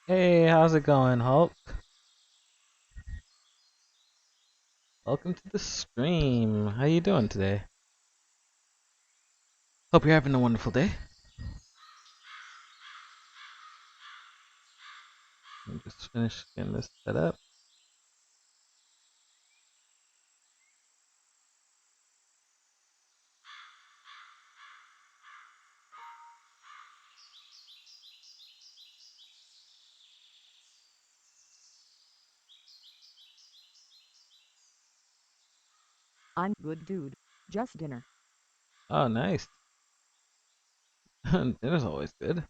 Hey, how's it going, Hulk? Welcome to the stream. How you doing today? Hope you're having a wonderful day. I'm just finished getting this set up. I'm good, dude. Just dinner. Oh, nice. Dinner's always good.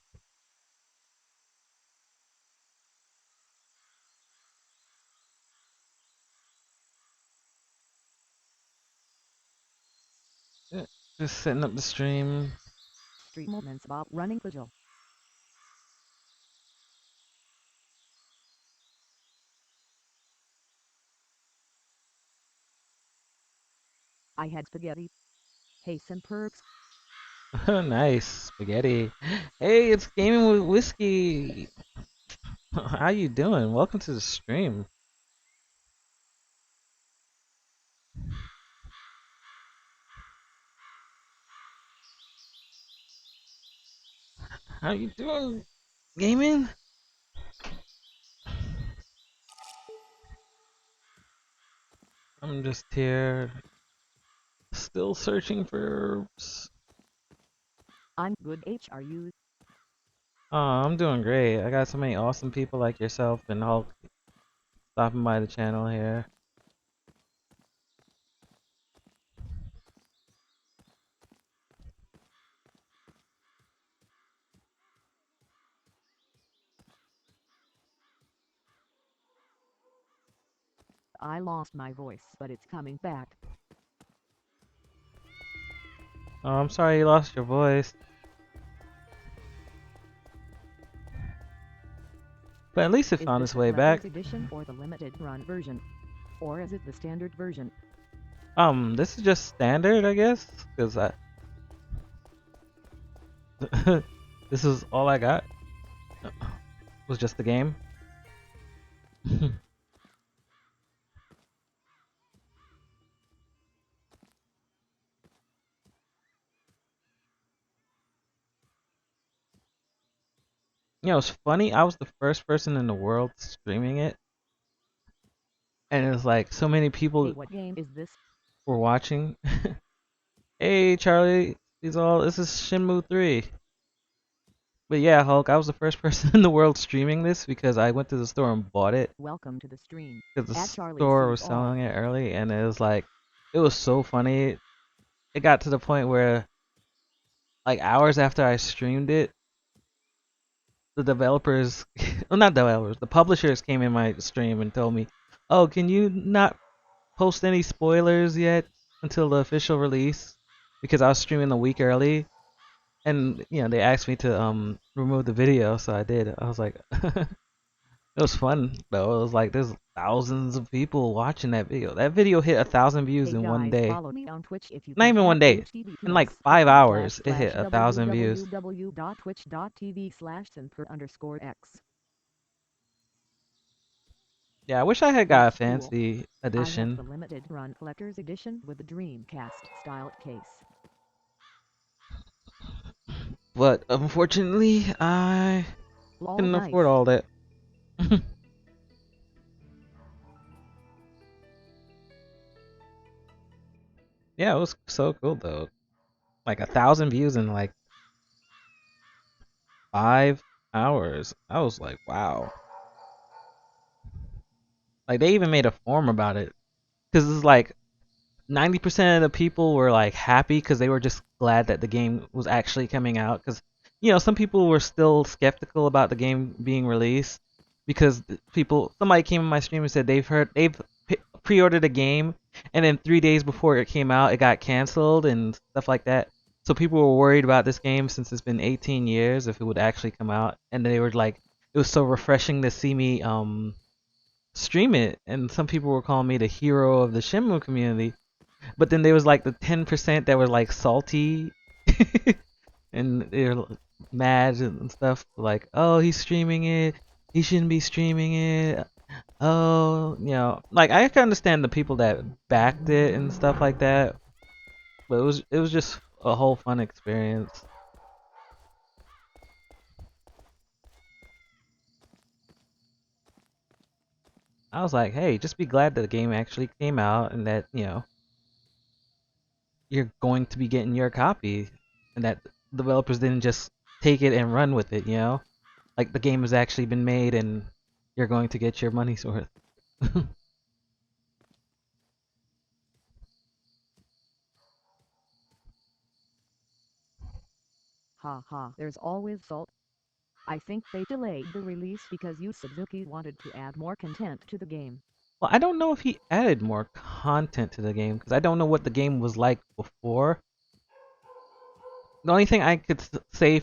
Yeah, just setting up the stream. Street moments about running vigil. I had spaghetti. Hey, some perks. Nice spaghetti. Hey, it's gaming with whiskey. How you doing? Welcome to the stream. How you doing, gaming? I'm just here, still searching for. I'm good, HRU. Oh, I'm doing great. I got so many awesome people like yourself and Hulk stopping by the channel here. I lost my voice, but it's coming back. Oh, I'm sorry you lost your voice, but at least it Is found this its the way back. collector's edition or the limited run version? Or is it the standard version? This is just standard, I guess, because I this is all I got. Was just the game. It's funny. I was the first person in the world streaming it, and it was like so many Hey, people what game is this? were watching. Hey, Charlie, these all. This is Shenmue 3. But yeah, Hulk, I was the first person in the world streaming this because I went to the store and bought it Welcome to the stream. because the At Charlie store Sees was All. selling it early, and it was like, it was so funny. It got to the point where, like, hours after I streamed it, the developers, well, not developers, the publishers came in my stream and told me, "Oh, can you not post any spoilers yet until the official release?" Because I was streaming a week early, and they asked me to remove the video, so I did. I was like, it was fun though. It was like there's thousands of people watching that video. That video hit 1,000 views Hey in one guys, day. follow me on Twitch if you Not can even at one day. In like 5 hours, it hit 1,000 views. www.twitch.tv/simper_x. Yeah, I wish I had got a That's cool. fancy I have edition, the limited run collector's edition with the Dreamcast styled case. but unfortunately, I Lol, couldn't afford nice. all that. Yeah, it was so cool though. Like 1,000 views in like 5 hours. I was like, wow. Like they even made a forum about it because it's like 90% of the people were like happy because they were just glad that the game was actually coming out. Because some people were still skeptical about the game being released because somebody came in my stream and said they've pre-ordered a game, and then 3 days before it came out, it got canceled and stuff like that. So people were worried about this game since it's been 18 years if it would actually come out, and they were like, it was so refreshing to see me stream it, and some people were calling me the hero of the Shenmue community. But then there was like the 10% that were like salty and they're mad and stuff like, oh, he's streaming it. he shouldn't be streaming it. Oh, like I can understand the people that backed it and stuff like that, but it was just a whole fun experience. I was like, hey, just be glad that the game actually came out and that, you're going to be getting your copy and that developers didn't just take it and run with it. Like the game has actually been made and you're going to get your money's worth. Ha ha, there's always salt. I think they delayed the release because Yu Suzuki wanted to add more content to the game. Well, I don't know if he added more content to the game because I don't know what the game was like before. The only thing I could say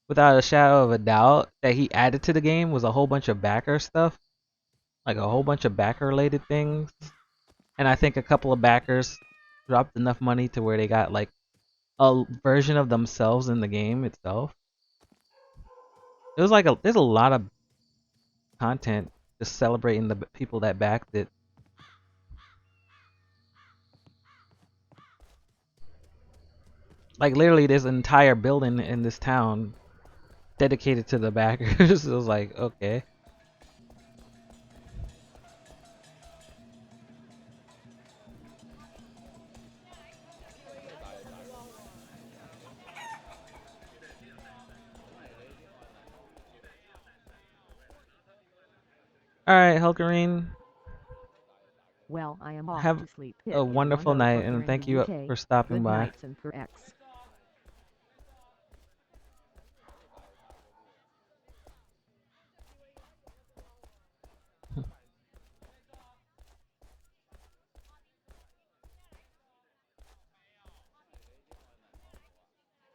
without a shadow of a doubt that he added to the game was a whole bunch of backer stuff, like a whole bunch of backer related things. And I think a couple of backers dropped enough money to where they got like a version of themselves in the game itself. It was like there's a lot of content just celebrating the people that backed it. Like literally, there's an entire building in this town dedicated to the backers. It was like, okay. All right, Helkarine, Well, I am off have to sleep. a If you wonderful wonder night, what you're and in thank the you UK, for stopping good by. nights and for X.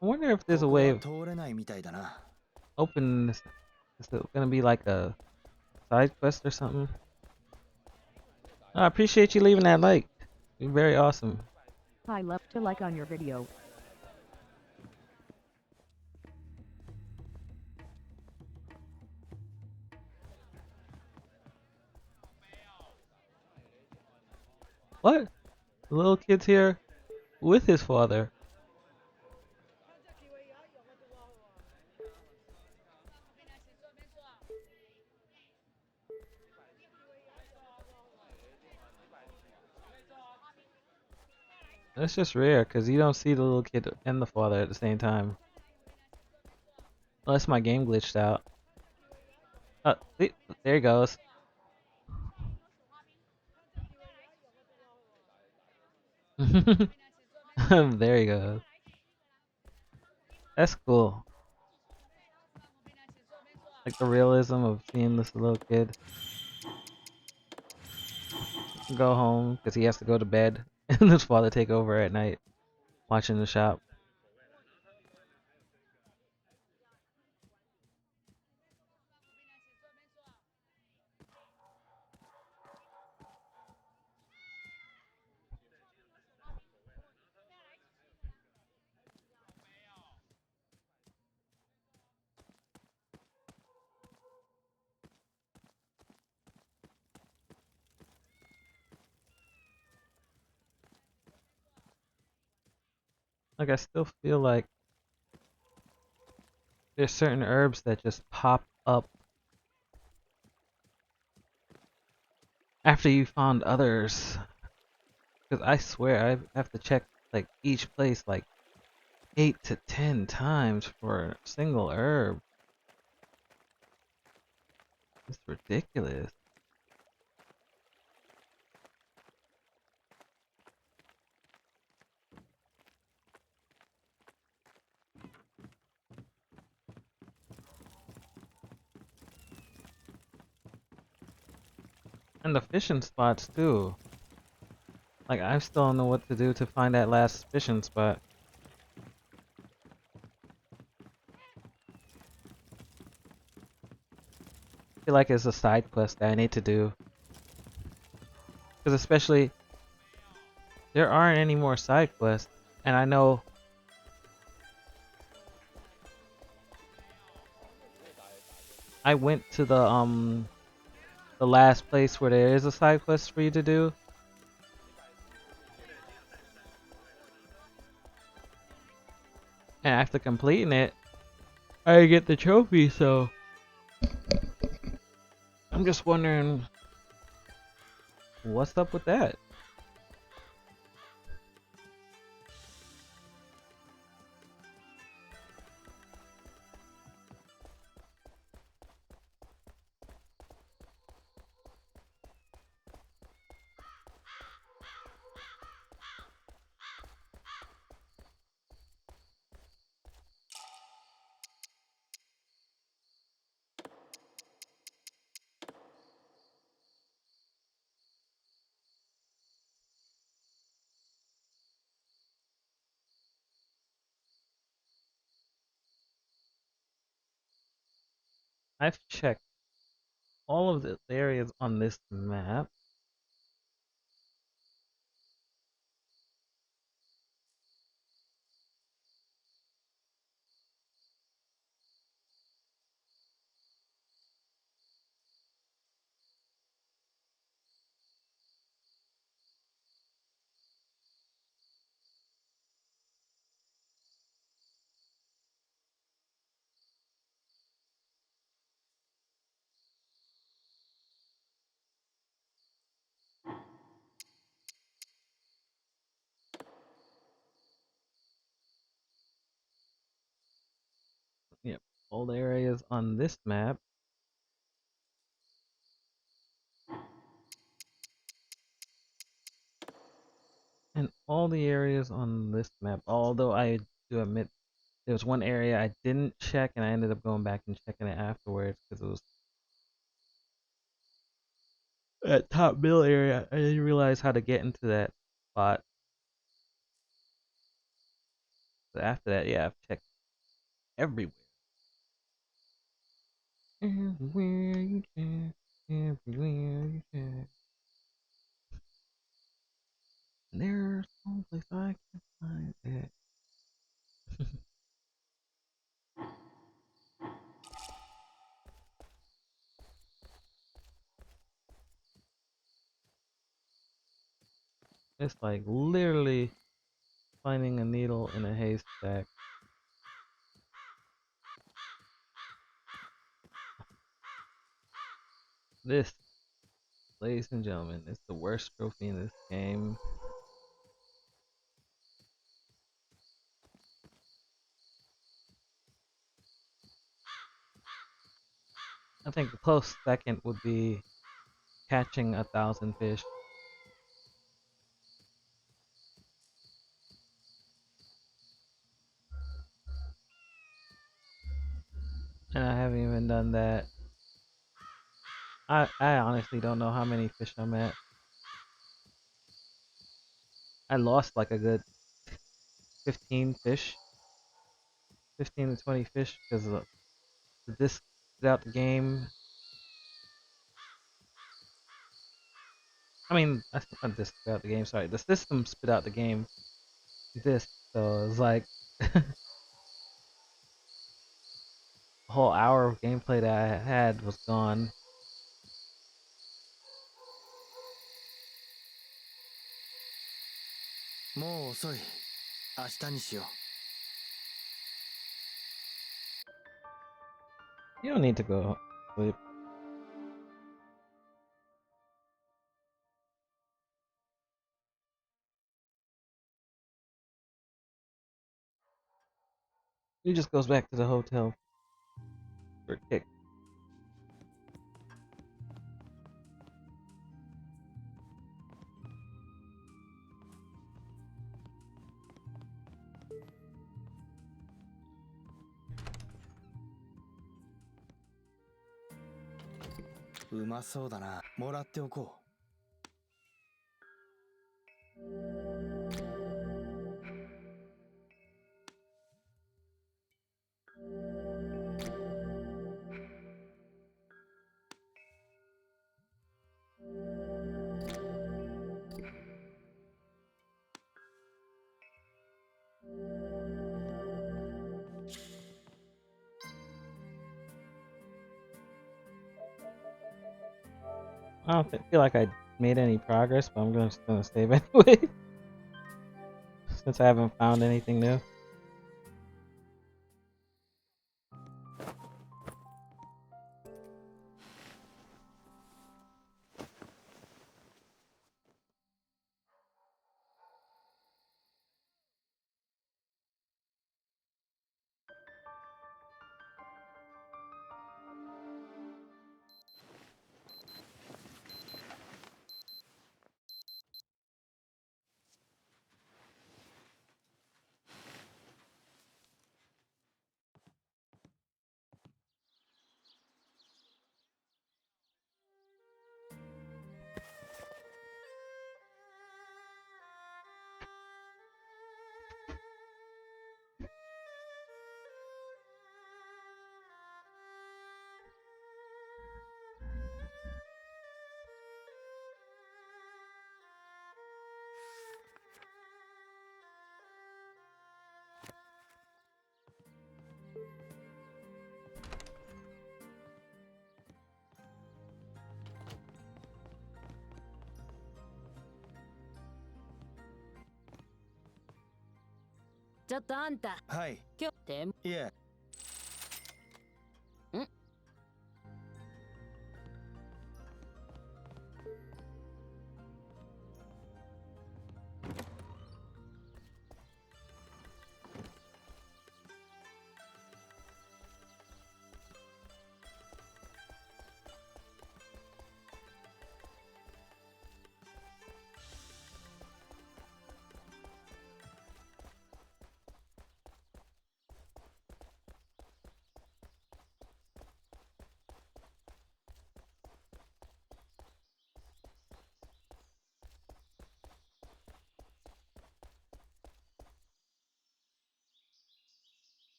I wonder if there's a ここ way は of 通れないみたいだな。opening this. Is it gonna be like a side quest or something? I appreciate you leaving that like. You're very awesome. I left a like on your video. What? The little kid's here with his father. That's just rare because you don't see the little kid and the father at the same time. Unless my game glitched out. See, there he goes. There he goes. That's cool. Like the realism of seeing this little kid go home because he has to go to bed and his father take over at night watching the shop. Like I still feel like there's certain herbs that just pop up after you found others. Because I swear I have to check like each place like 8 to 10 times for a single herb. It's ridiculous. And the fishing spots too. Like I still don't know what to do to find that last fishing spot. I feel like it's a side quest that I need to do. Because especially there aren't any more side quests. And I went to the last place where there is a side quest for you to do, and after completing it, I get the trophy. So I'm just wondering what's up with that. I've checked all of the areas on this map. Yep, all the areas on this map, and all the areas on this map. Although I do admit there was one area I didn't check, and I ended up going back and checking it afterwards because it was that top middle area. I didn't realize how to get into that spot. But after that, yeah, I've checked everywhere. Everywhere you check, everywhere you check. There's no place I can find it. It's like literally finding a needle in a haystack. This, ladies and gentlemen, is the worst trophy in this game. I think a close second would be catching 1,000 fish. And I haven't even done that. I honestly don't know how many fish I'm at. I lost like a good 15 fish, 15 to 20 fish because the disc spit out the game. I mean, that's not disc spit out the game. Sorry, the system spit out the game disc. So it's like a whole hour of gameplay that I had was gone. もう遅い。明日にしよう。You don't need to go sleep. He just goes back to the hotel for a kick. うまそうだな。もらっておこう。I don't feel like I made any progress, but just gonna save anyway since I haven't found anything new. Hi. Yeah.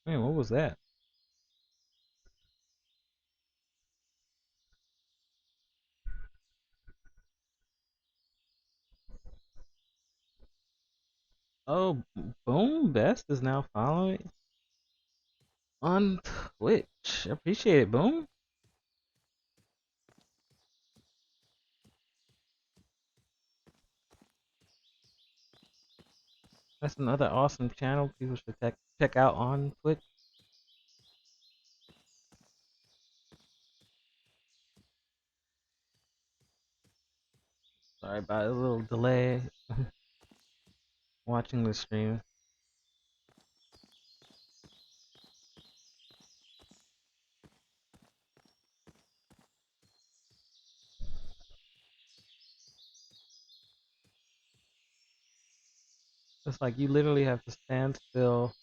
Man, what was that? Oh, Boom Best is now following on Twitch. Appreciate it, Boom. That's another awesome channel people should check out on Twitch. Sorry about a little delay watching the stream. It's like you literally have to stand still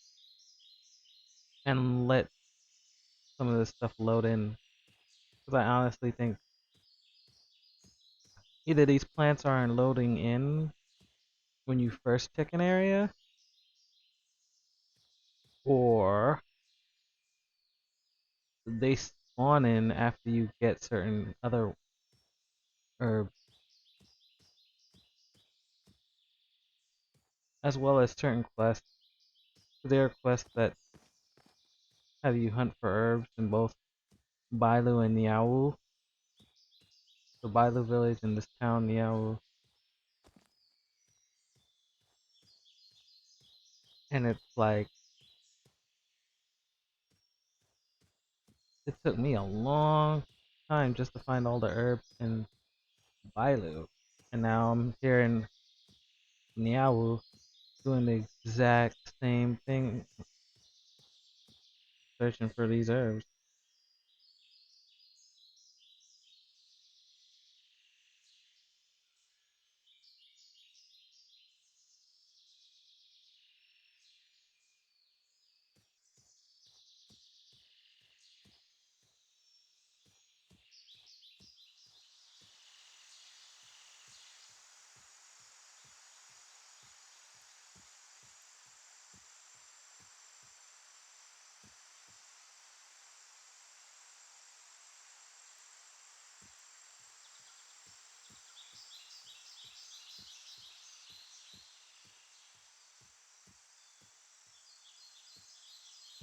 and let some of this stuff load in. Because I honestly think either these plants aren't loading in when you first pick an area, or they spawn in after you get certain other herbs, as well as certain quests. There are quests that have you hunt for herbs in both Bailu and Niao Wu. The Bailu village and this town, Niao Wu. And it's like, it took me a long time just to find all the herbs in Bailu. And now I'm here in Niao Wu doing the exact same thing, searching for these herbs.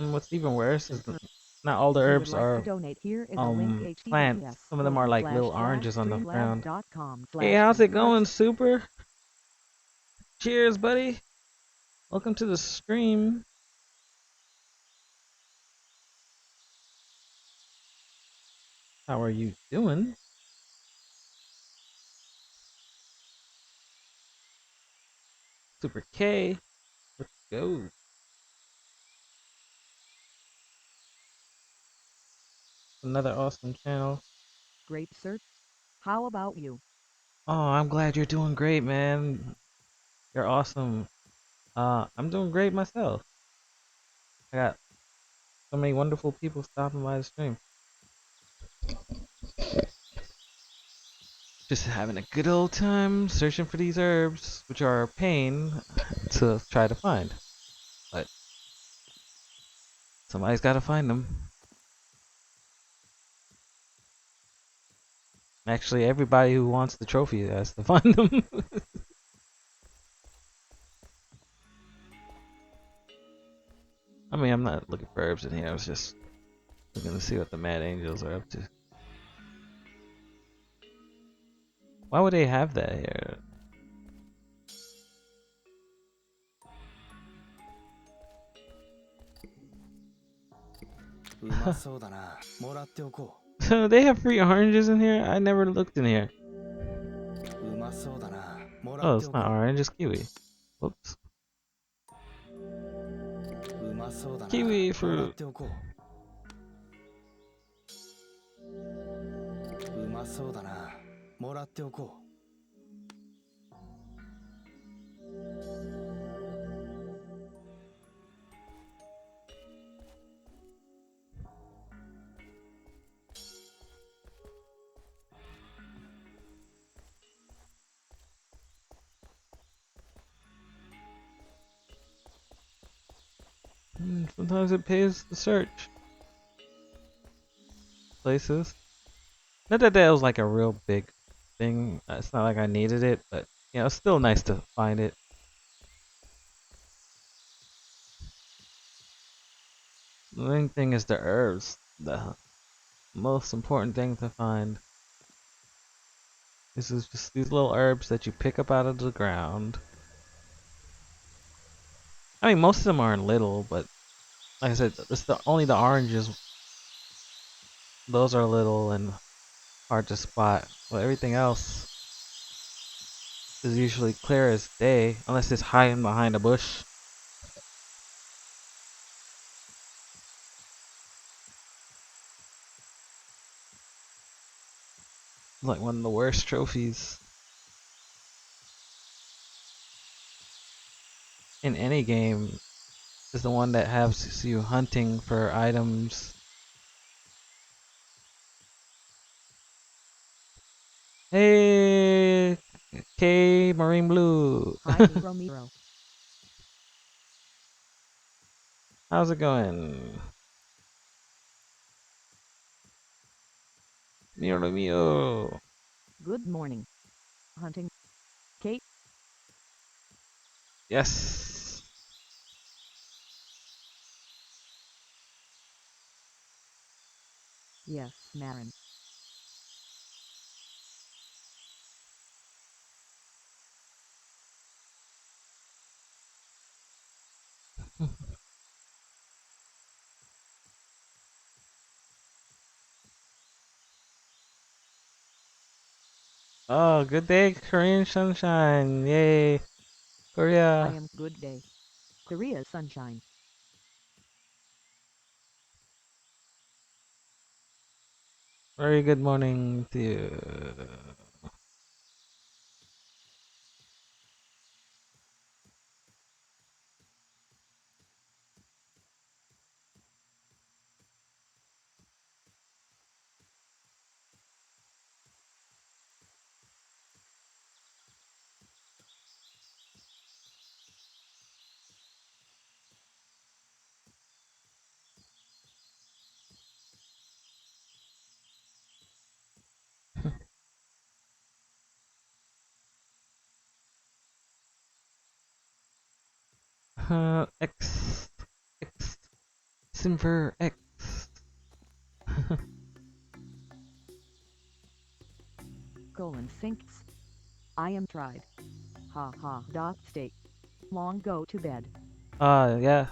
And what's even worse is If not all the you would herbs like to are donate, here is a link plants. Some of them are like little oranges on the ground. https://streamlabs.com Hey, how's it going, Super? Cheers, buddy. Welcome to the stream. How are you doing? Super K. Let's go. Another awesome channel. Great search. How about you? Oh, I'm glad you're doing great, man. You're awesome. I'm doing great myself. I got so many wonderful people stopping by the stream. Just having a good old time searching for these herbs, which are a pain to try to find. But somebody's got to find them. Actually, everybody who wants the trophy has to find them. I mean, I'm not looking for herbs in here. I was just looking to see what the Mad Angels are up to. Why would they have that here? うまそうだな。もらっておこ They have free oranges in here? I never looked in here. う。うまそうだな。もら Oh, って it's お not こ orange, it's kiwi. Whoops. う。うまそうだな。 Kiwi もらっ fruit. ておこう。うまそうだな。もらっておこ Sometimes it pays to search places. Not that that was like a real big thing. It's not like I needed it, but you know, it's still nice to find it. The main thing is the herbs. The most important thing to find. This is just these little herbs that you pick up out of the ground. I mean, most of them are little, but like I said, it's only the oranges. Those are little and hard to spot. But everything else is usually clear as day, unless it's hiding behind a bush. Like one of the worst trophies in any game is the one that has you hunting for items. Hey, K Marine Blue. Hi, Miro Miro. How's it going? Mio Mio. Good morning. Hunting. Kate? Yes. Yes, Marin. Oh, good day, Korean sunshine. Yay. I Korea. am good day. Korea sunshine. Very good morning to you. X Sinver X. Sinks. I am tried. Ha ha. Stay. Long go to bed. Yeah.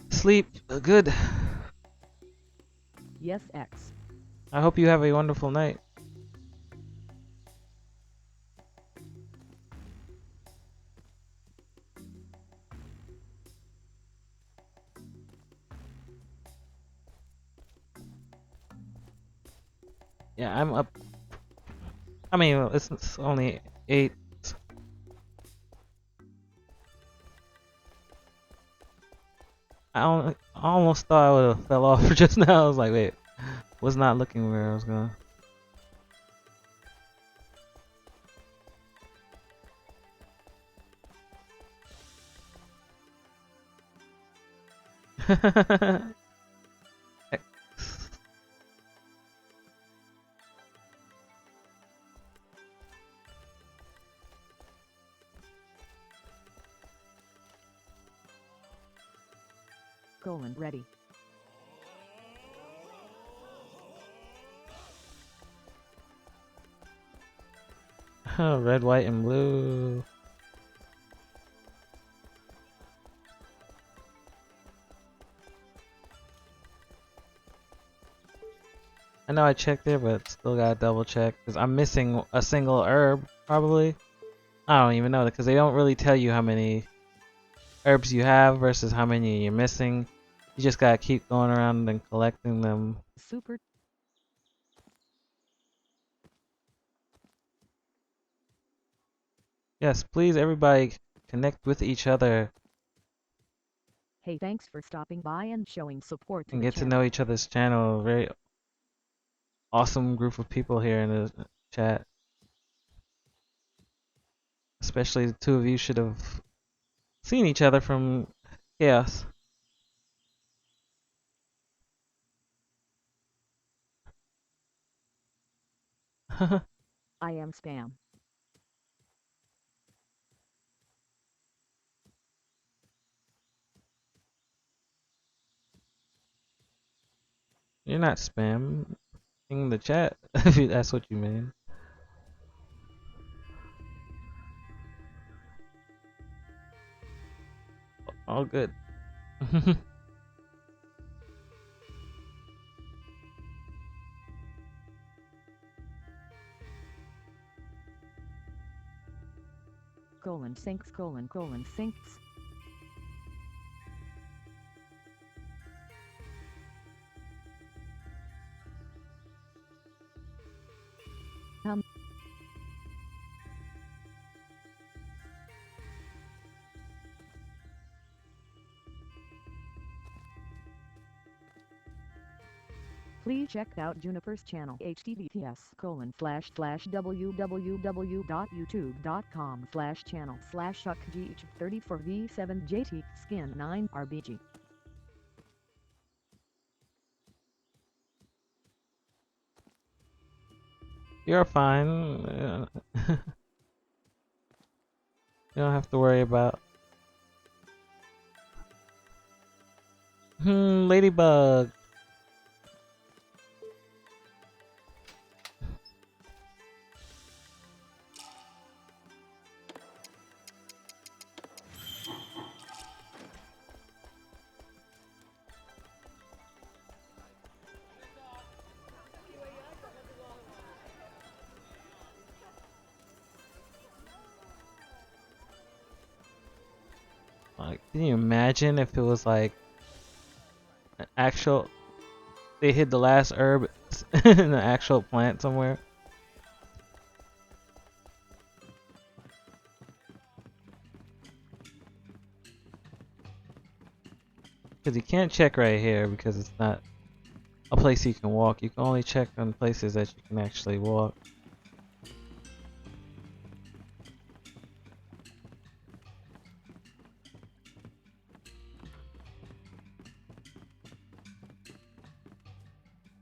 Sleep good. Yes X. I hope you have a wonderful night. Yeah, I'm up. I mean, it's only 8. I almost thought I would have fell off just now. I was like, wait, was not looking where I was going. Ready. Red, white, and blue. I know I checked there, but still gotta double check because I'm missing a single herb, probably. I don't even know because they don't really tell you how many herbs you have versus how many you're missing. You just gotta keep going around and collecting them. Super. Yes, please, everybody connect with each other Hey, thanks for stopping by and showing support to and the get to channel. know each other's channel. Very awesome group of people here in the chat. Especially the two of you should have seen each other from Chaos. I am spam. You're not spamming the chat if that's what you mean. All good. Sinks sinks. Please check out Juniper's channel https://www.youtube.com/channel/UKGH34V7JT Skin 9 RBG. You're fine. You don't have to worry about. Ladybug. Like, can you imagine if it was like an actual? They hid the last herb in an actual plant somewhere. Because you can't check right here because it's not a place you can walk. You can only check on places that you can actually walk.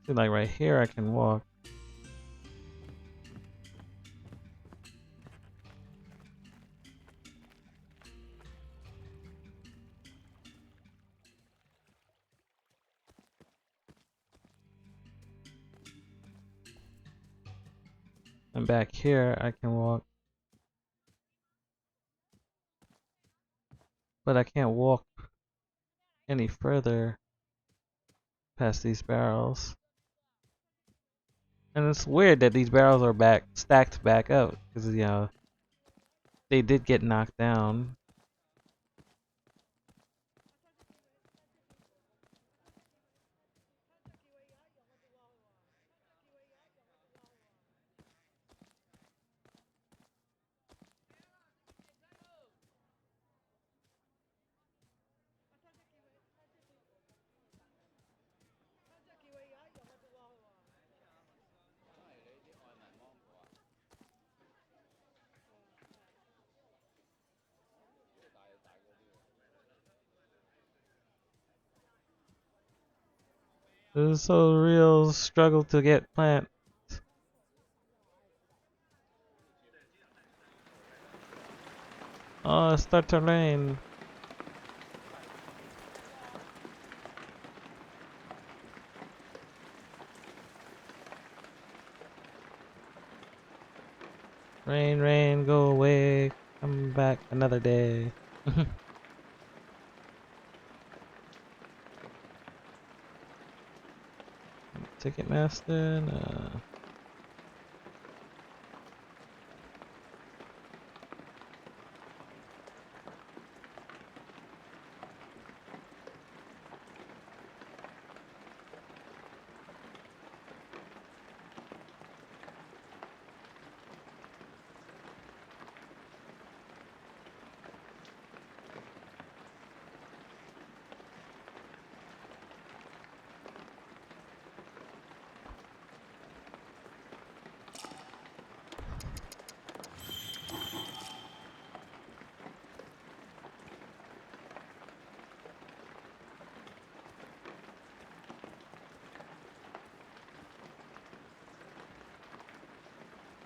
See, like right here, I can walk. And back here I can walk. But I can't walk any further past these barrels. And it's weird that these barrels are stacked back up, because they did get knocked down. This is a real struggle to get plant. Oh, it start to rain. Rain, rain, go away. Come back another day. Ticketmaster? No.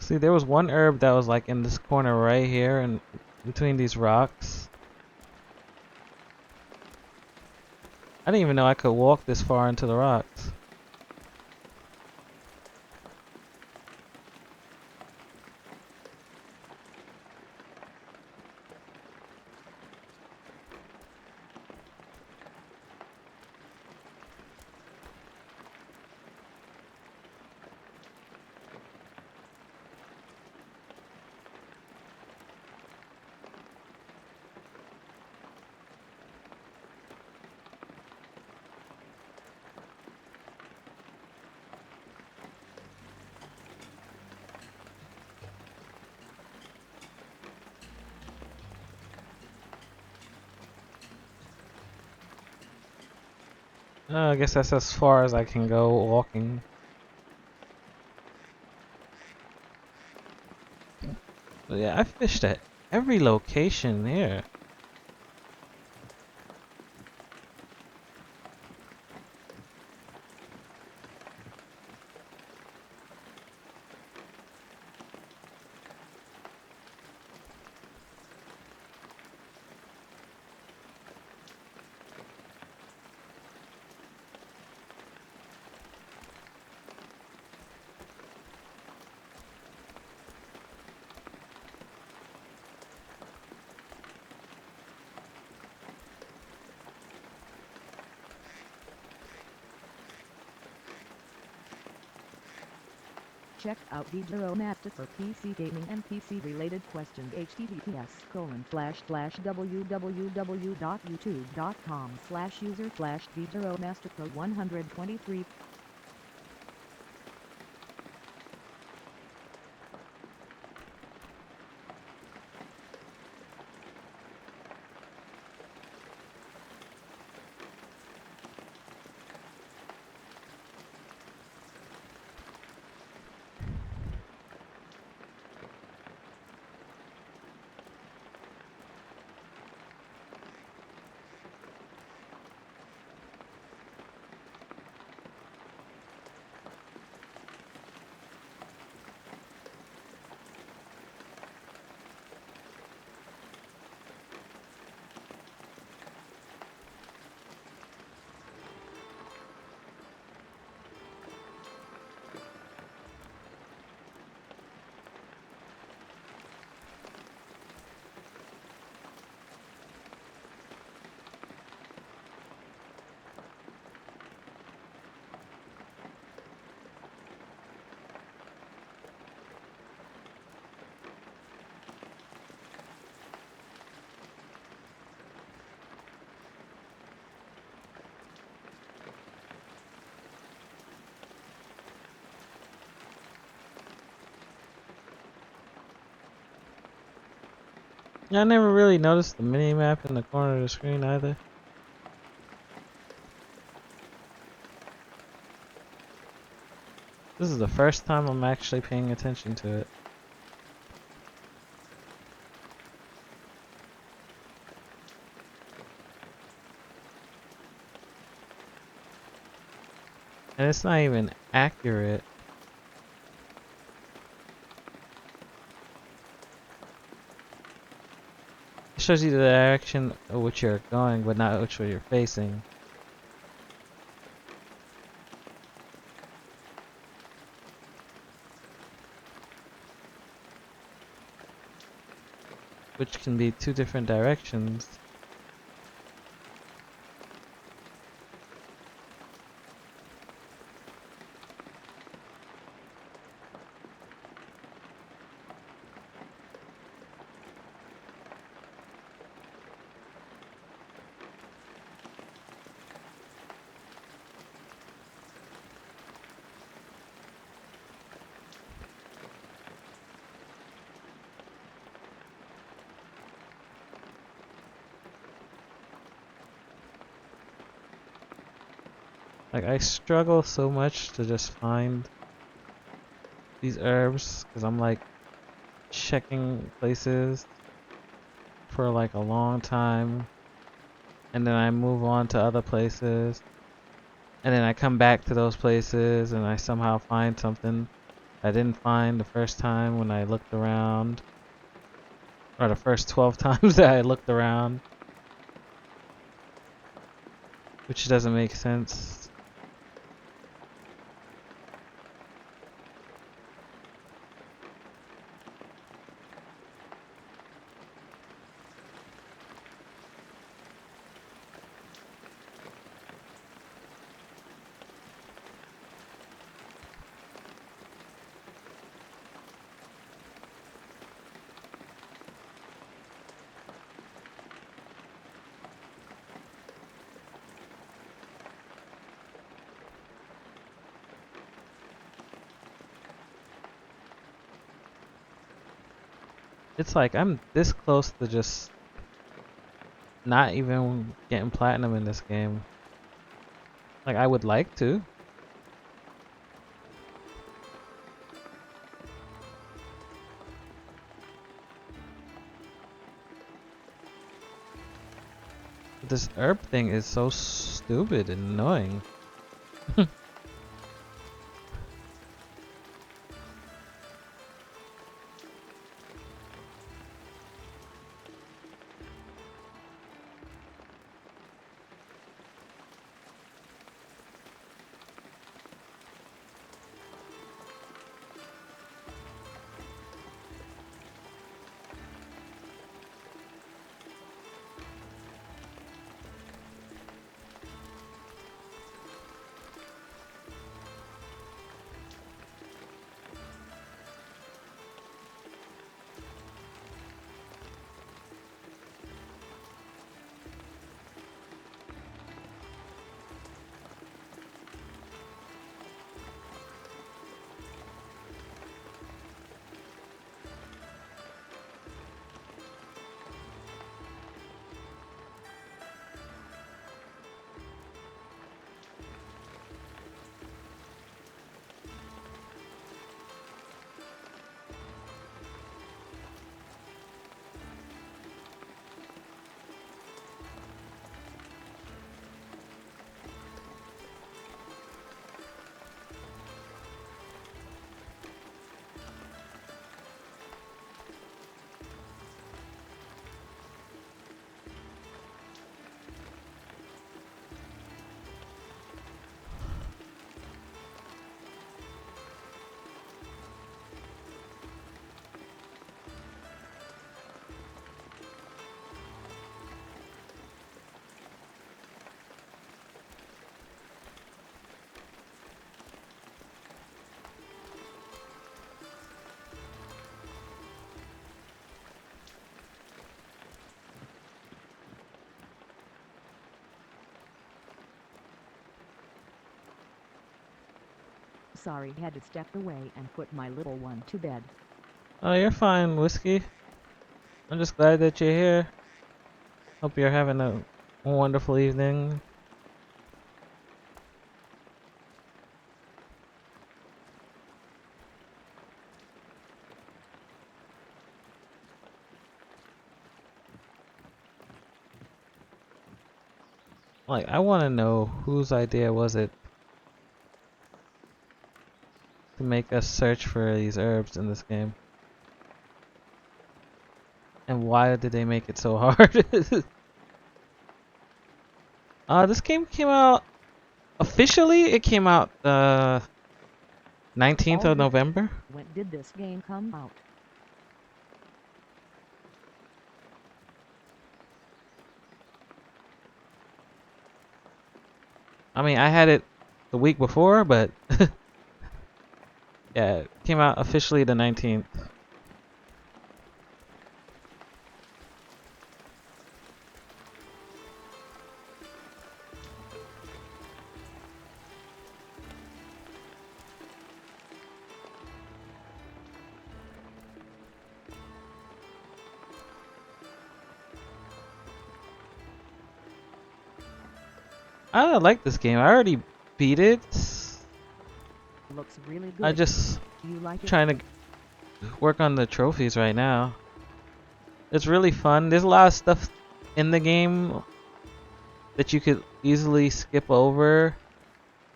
See, there was one herb that was like in this corner right here and between these rocks. I didn't even know I could walk this far into the rocks. I guess that's as far as I can go walking. But yeah, I fished at every location here. Check out Videro Master for PC gaming and PC related questions. https://www.youtube.com/user/VideroMasterPro123. Yeah, I never really noticed the mini map in the corner of the screen either. This is the first time I'm actually paying attention to it. And it's not even accurate. It shows you the direction of which you're going, but not which way you're facing. Which can be two different directions. Like, I struggle so much to just find these herbs because I'm like checking places for like a long time, and then I move on to other places, and then I come back to those places and I somehow find something I didn't find the first time when I looked around, or the first 12 times that I looked around, which doesn't make sense. It's like I'm this close to just not even getting platinum in this game. Like, I would like to. But this herb thing is so stupid and annoying. Sorry, had to step away and put my little one to bed. Oh, you're fine, Whiskey. I'm just glad that you're here. Hope you're having a wonderful evening. Like, I want to know whose idea was it to make us search for these herbs in this game? And why did they make it so hard? This game came out officially. It came out 19th of November. When did this game come out? I mean, I had it the week before, but yeah, it came out officially the 19th. I like this game. I already beat it. Looks really good. I just You like it? trying to work on the trophies right now. It's really fun. There's a lot of stuff in the game that you could easily skip over.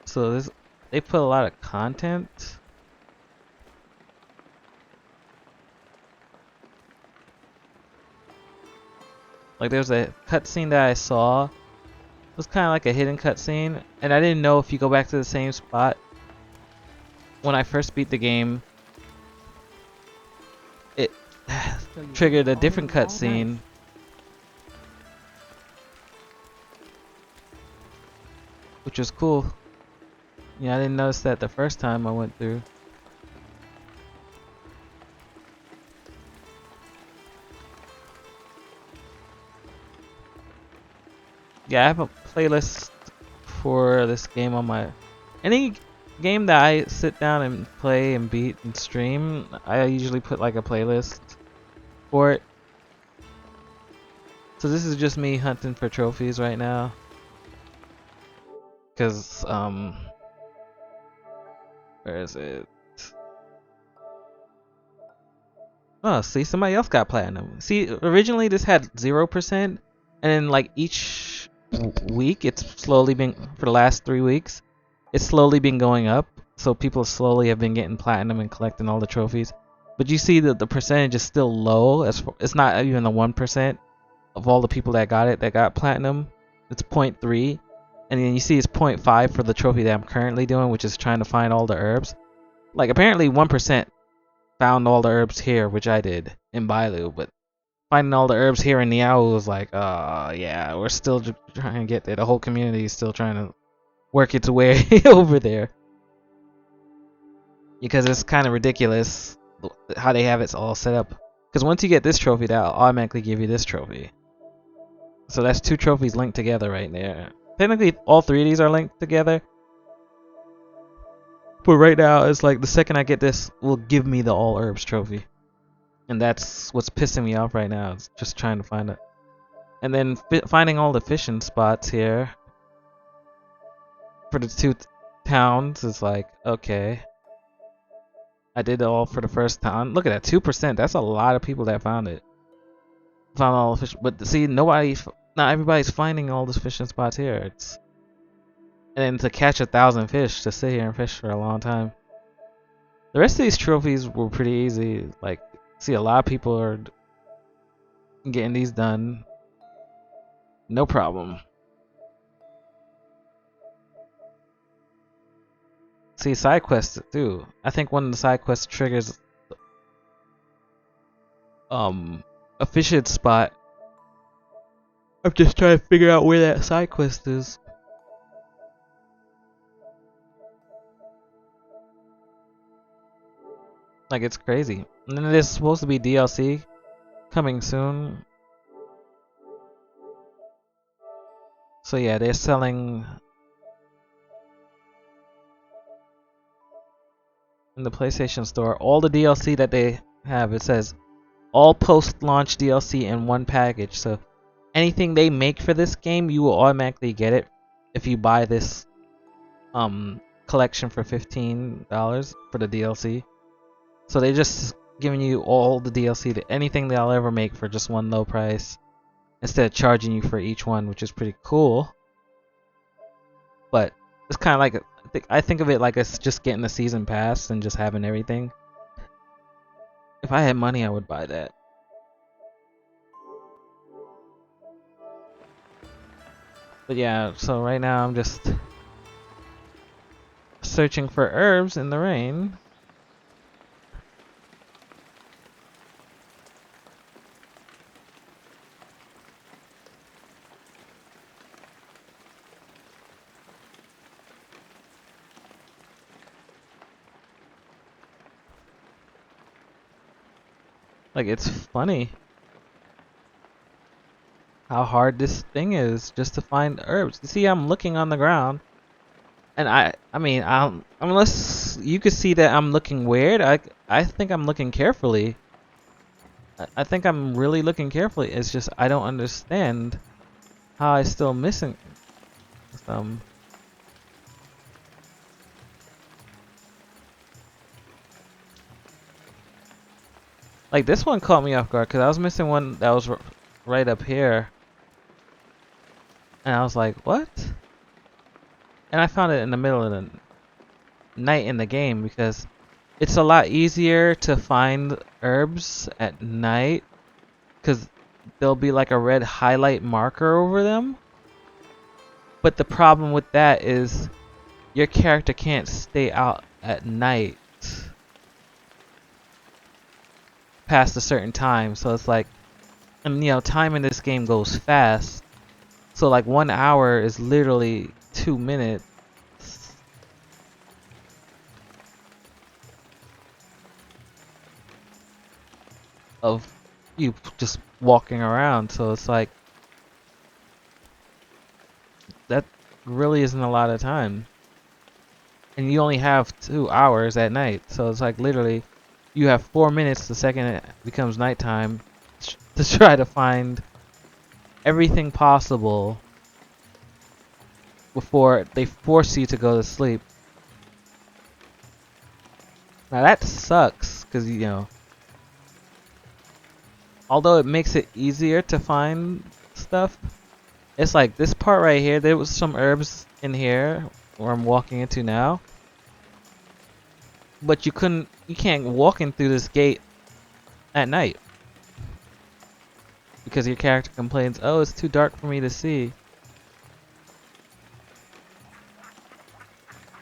So they put a lot of content. Like there's a cutscene that I saw. It was kind of like a hidden cutscene, and I didn't know if you go back to the same spot. When I first beat the game, it So you triggered a already different all cutscene, nice. which was cool. Yeah, I didn't notice that the first time I went through. Yeah, I have a playlist for this game on my... Any game that I sit down and play and beat and stream, I usually put like a playlist for it. So this is just me hunting for trophies right now. Cause where is it? Oh, see, somebody else got platinum. See, originally this had 0%, and then like each week, it's slowly been, for the last 3 weeks, it's slowly been going up. So people slowly have been getting platinum and collecting all the trophies. But you see that the percentage is still low. It's not even the 1% of all the people that got it that got platinum. It's 0.3, and then you see it's 0.5 for the trophy that I'm currently doing, which is trying to find all the herbs. Like apparently 1% found all the herbs here, which I did in Bailu, but finding all the herbs here in Niao Wu was like, yeah, we're still trying to get there. The whole community is still trying to work its way over there. Because it's kind of ridiculous how they have it all set up. Because once you get this trophy, that'll automatically give you this trophy. So that's 2 trophies linked together right there. Technically, all 3 of these are linked together. But right now, it's like the second I get this, will give me the all herbs trophy. And that's what's pissing me off right now. It's just trying to find it. And then finding all the fishing spots here for the 2 towns is like, okay. I did it all for the first time. Look at that, 2%. That's a lot of people that found it. Found all the fish, but see, not everybody's finding all these fishing spots here. And then to catch 1,000 fish, to sit here and fish for a long time. The rest of these trophies were pretty easy. Like, see, a lot of people are getting these done. No problem. See, side quests too. I think one of the side quests triggers a fishing spot. I'm just trying to figure out where that side quest is. Like, it's crazy. And then there's supposed to be DLC coming soon. So yeah, they're selling in the PlayStation Store all the DLC that they have. It says all post-launch DLC in one package. So anything they make for this game, you will automatically get it if you buy this collection for $15 for the DLC. So they just giving you all the DLC to anything they'll ever make for just one low price instead of charging you for each one, which is pretty cool. But it's kind of like I think of it like it's just getting the season pass and just having everything. If I had money, I would buy that. But yeah, so right now I'm just searching for herbs in the rain. Like, it's funny how hard this thing is just to find herbs. You see, I'm looking on the ground, and I mean, unless you could see that I'm looking weird, I think I'm looking carefully. I think I'm really looking carefully. It's just I don't understand how I still missing some. Like this one caught me off guard because I was missing one that was right up here, and I was like, what? And I found it in the middle of the night in the game because it's a lot easier to find herbs at night because there'll be like a red highlight marker over them. But the problem with that is your character can't stay out at night past a certain time. So it's like, and you know, time in this game goes fast. So like 1 hour is literally 2 minutes. Of you just walking around, so it's like that really isn't a lot of time, and you only have 2 hours at night, so it's like literally you have 4 minutes the second it becomes nighttime to try to find everything possible before they force you to go to sleep. Now that sucks because you know, although it makes it easier to find stuff, it's like this part right here, there was some herbs in here where I'm walking into now. But you can't walk in through this gate at night. Because your character complains, oh, it's too dark for me to see.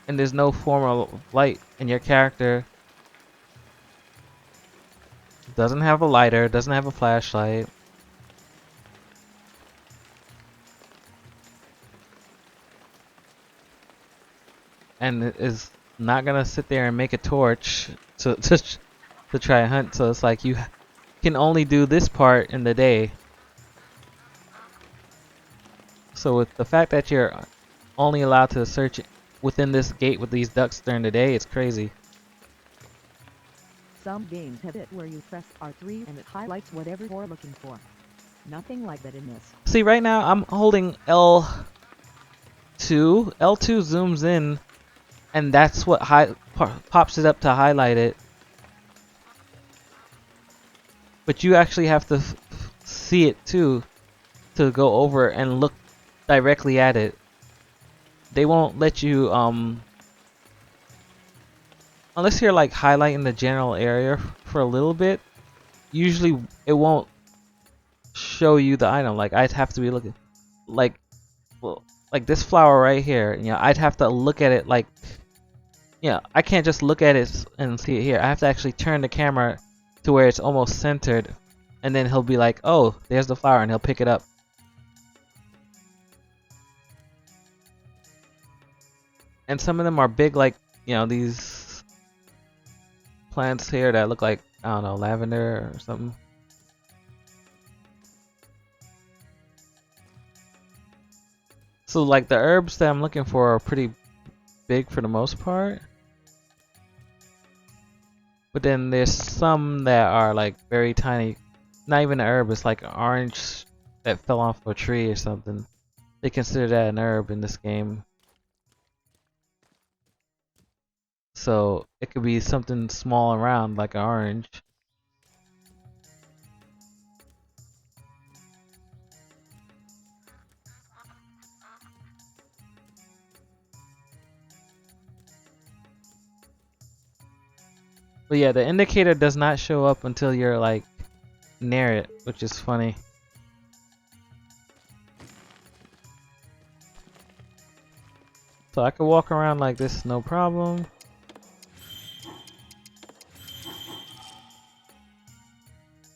And there's no form of light, and your character doesn't have a lighter, doesn't have a flashlight. And is not gonna sit there and make a torch to try and hunt. So it's like you can only do this part in the day. So with the fact that you're only allowed to search within this gate with these ducks during the day, it's crazy. Some games have it where you press R3 and it highlights whatever you're looking for. Nothing like that in this. See, right now I'm holding L2. L2 zooms in, and that's what pops it up to highlight it. But you actually have to see it too to go over and look directly at it. They won't let you unless you're like highlighting the general area for a little bit. Usually it won't show you the item. Like I'd have to be looking like, well, like this flower right here, you know, I'd have to look at it like, yeah, I can't just look at it and see it here. I have to actually turn the camera to where it's almost centered, and then he'll be like, oh, there's the flower, and he'll pick it up. And some of them are big, like, you know, these plants here that look like, I don't know, lavender or something. So like the herbs that I'm looking for are pretty big for the most part. But then there's some that are like very tiny. Not even an herb, it's like an orange that fell off a tree or something. They consider that an herb in this game. So it could be something small and round like an orange. But yeah, the indicator does not show up until you're like near it, which is funny. So I could walk around like this, no problem.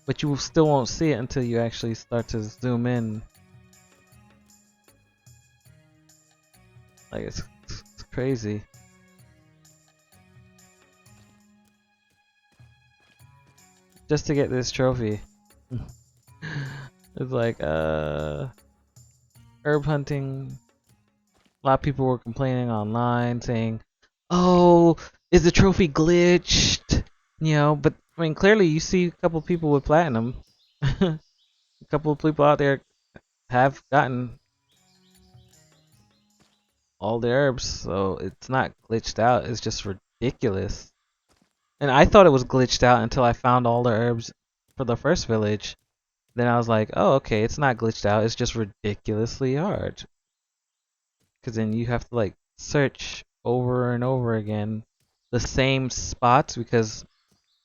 But you still won't see it until you actually start to zoom in. Like it's crazy. Just to get this trophy. It's like herb hunting. A lot of people were complaining online saying, "Oh, is the trophy glitched?" You know, but I mean, clearly you see a couple people with platinum. A couple of people out there have gotten all the herbs, so it's not glitched out. It's just ridiculous. And I thought it was glitched out until I found all the herbs for the first village. Then I was like, "Oh, okay, it's not glitched out. It's just ridiculously hard." Because then you have to like search over and over again the same spots because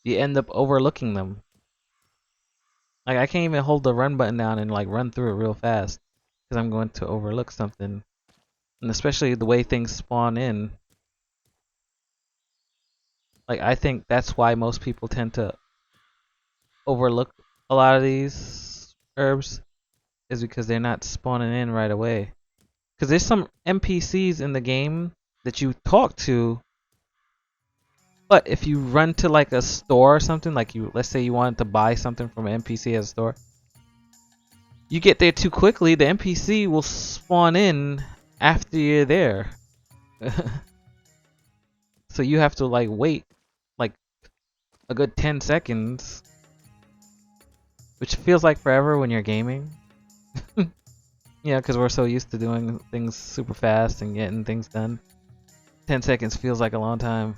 you end up overlooking them. Like I can't even hold the run button down and like run through it real fast because I'm going to overlook something. And especially the way things spawn in. Like I think that's why most people tend to overlook a lot of these herbs is because they're not spawning in right away. Because there's some NPCs in the game that you talk to, but if you run to like a store or something, like you, let's say you wanted to buy something from an NPC at a store, you get there too quickly, the NPC will spawn in after you're there. So you have to like wait like a good 10 seconds, which feels like forever when you're gaming. Yeah, because we're so used to doing things super fast and getting things done. 10 seconds feels like a long time.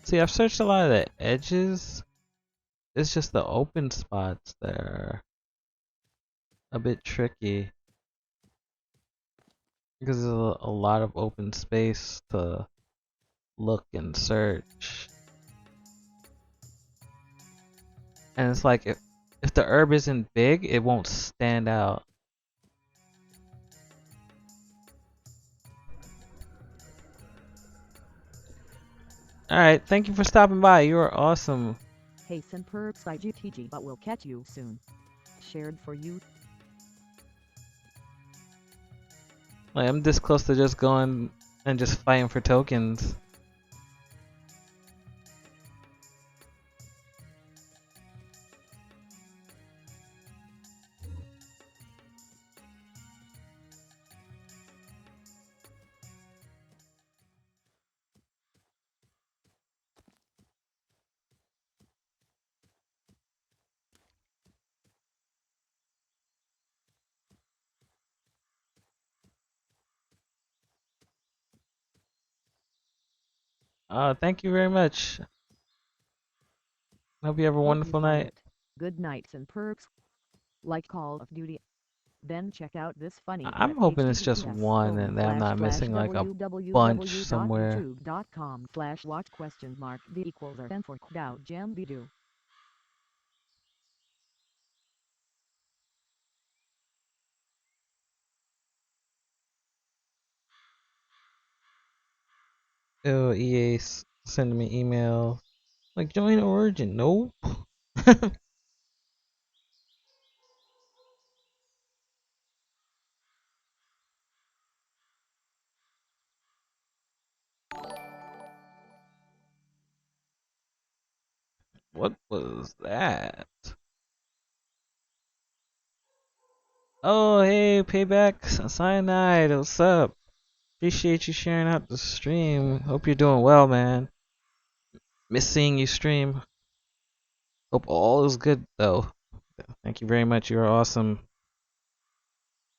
See, I've searched a lot of the edges. It's just the open spots that are a bit tricky. Because there's a lot of open space to look and search. And it's like if the herb isn't big, it won't stand out. Alright, thank you for stopping by. You are awesome. Hey Perks IGTG, but we'll catch you soon. Shared for you. Like I'm this close to just going and just fighting for tokens. Thank you very much. Hope you have a Hope you wonderful found night. it. Good nights and perks. Like Call of Duty. Then check out this funny I'm at hoping it's just one and that I'm not missing like a bunch somewhere. www.youtube.com/watch?the equals are 10 for Dow Jam Bidu. Oh, EA sending me email like join Origin. Nope. What was that? Oh, hey, Payback Cyanide. What's up? Appreciate you sharing out the stream. Hope you're doing well, man. Miss seeing you stream. Hope all is good, though. Thank you very much. You're awesome.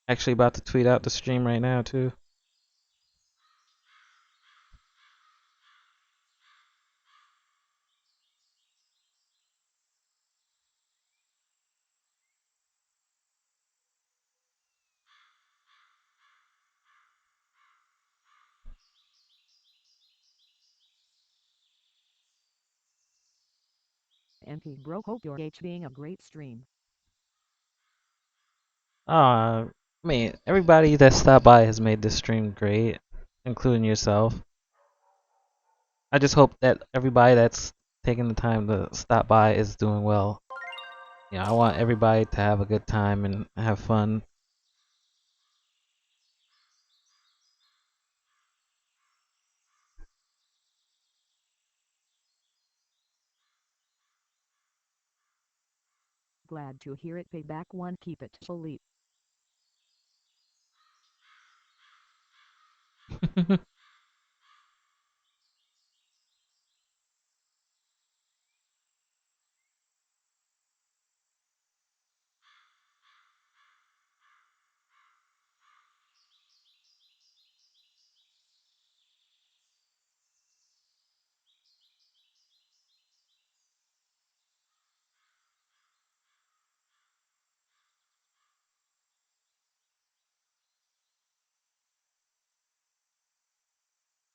Actually, about to tweet out the stream right now, too. NP Bro, hope your H being a great stream. I mean, everybody that stopped by has made this stream great, including yourself. I just hope that everybody that's taking the time to stop by is doing well. I want everybody to have a good time and have fun. Glad to hear it. Payback one, keep it elite.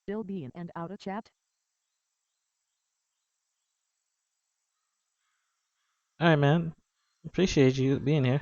Still be in and out of chat. Alright, man. Appreciate you being here.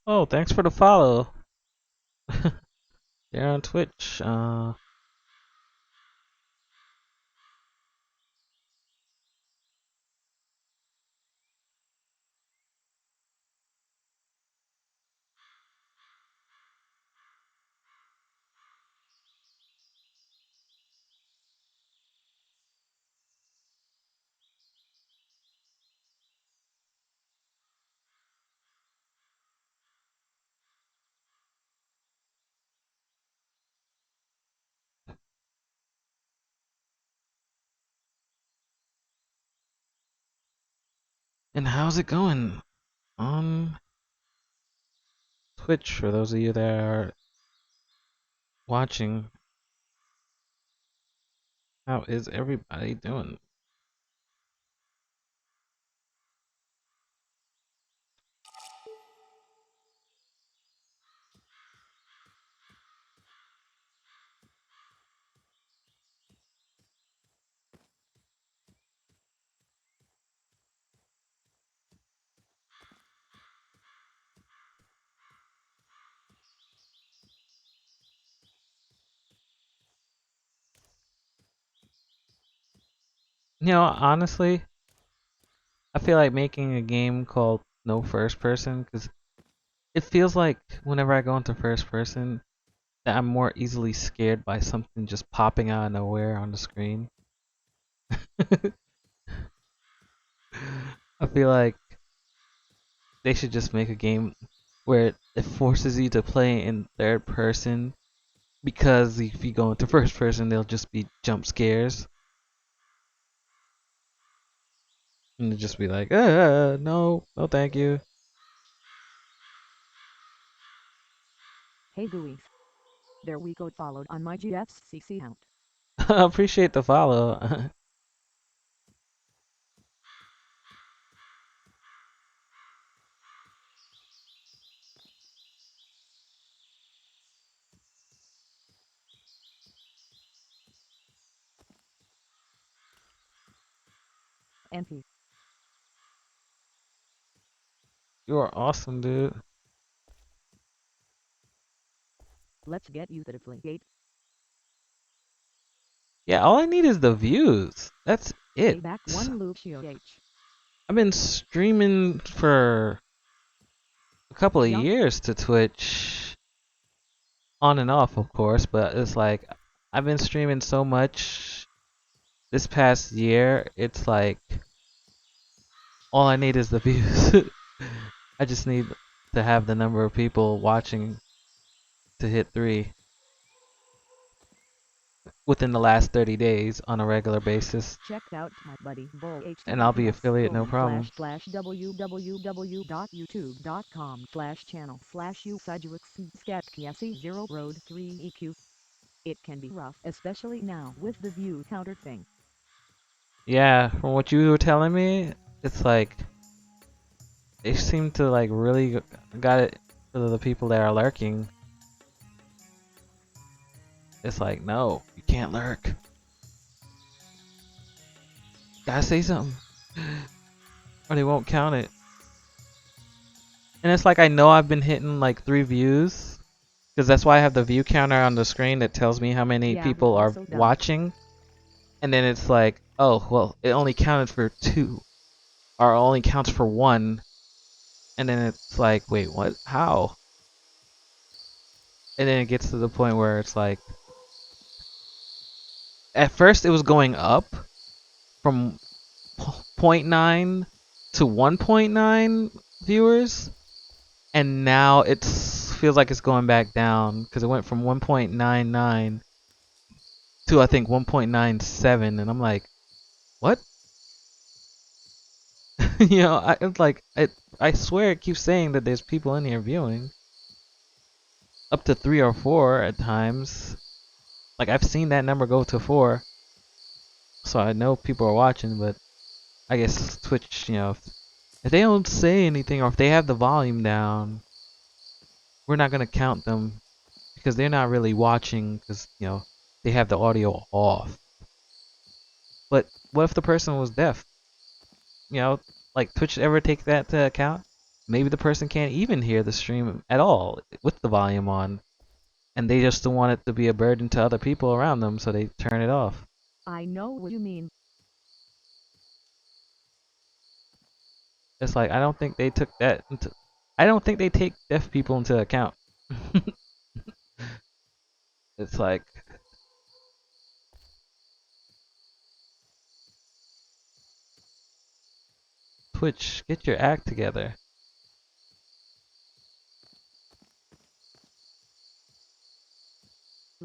Oh, thanks for the follow. You're on Twitch. And how's it going on Twitch for those of you that are watching? How is everybody doing? Honestly, I feel like making a game called no first person because it feels like whenever I go into first person that I'm more easily scared by something just popping out of nowhere on the screen. I feel like they should just make a game where it forces you to play in third person because if you go into first person, they'll just be jump scares and it'll just be like, no, no, thank you. Hey gooeyes. There we go followed on my GFCC account. I appreciate the follow. NP. You are awesome, dude. Let's get you the deflate. Yeah, all I need is the views. That's it. Payback 1 Lucio H. I've been streaming for a couple of Young. years to Twitch, on and off, of course, but it's like I've been streaming so much this past year. It's like all I need is the views. I just need to have the number of people watching to hit 3 within the last 30 days on a regular basis, Check out my buddy Bull and I'll be https affiliate no colon problem. slash www.youtube.com/channel slash usajux 0 road 3 eq. It can be rough, especially now with the view counter thing. Yeah, from what you were telling me, it's like they seem to like really got it for the people that are lurking. It's like, no, you can't lurk. Gotta say something, or they won't count it. And it's like I know I've been hitting like 3 views, because that's why I have the view counter on the screen that tells me how many Yeah, we people are also done. watching. And then it's like, oh, well, it only counted for 2, or it only counts for 1. And then it's like, wait, what? How? And then it gets to the point where it's like, at first it was going up from zero point 0.9 to 1.9 viewers, and now it feels like it's going back down because it went from 1.99 to I think 1.97, and I'm like, what? It's like I swear it keeps saying that there's people in here viewing, up to 3 or 4 at times. Like I've seen that number go to 4, so I know people are watching. But I guess Twitch, if they don't say anything or if they have the volume down, we're not gonna count them because they're not really watching because they have the audio off. But what if the person was deaf? You know, like Twitch ever take that to account? Maybe the person can't even hear the stream at all with the volume on, and they just don't want it to be a burden to other people around them, so they turn it off. I know what you mean. It's like I don't think they took that into. I don't think they take deaf people into account. It's like Twitch, get your act together.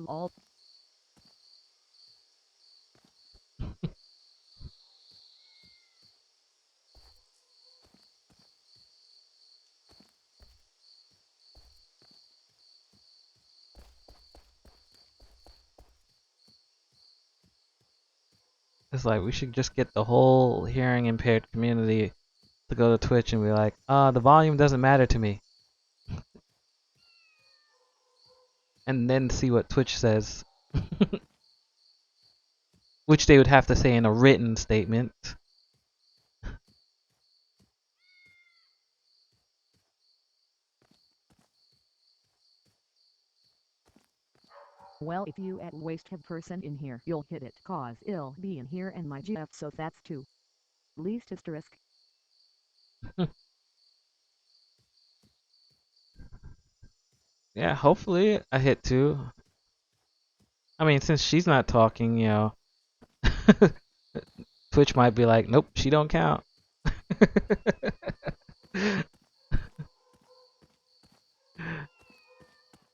All It's like we should just get the whole hearing impaired community to go to Twitch and be like, the volume doesn't matter to me. And then see what Twitch says. Which they would have to say in a written statement. well, if you at waste have person in here, you'll hit it, cause it'll be in here and my GF, so that's 2. Least asterisk. Yeah, hopefully I hit 2. I mean, since she's not talking, Twitch might be like, nope, she don't count.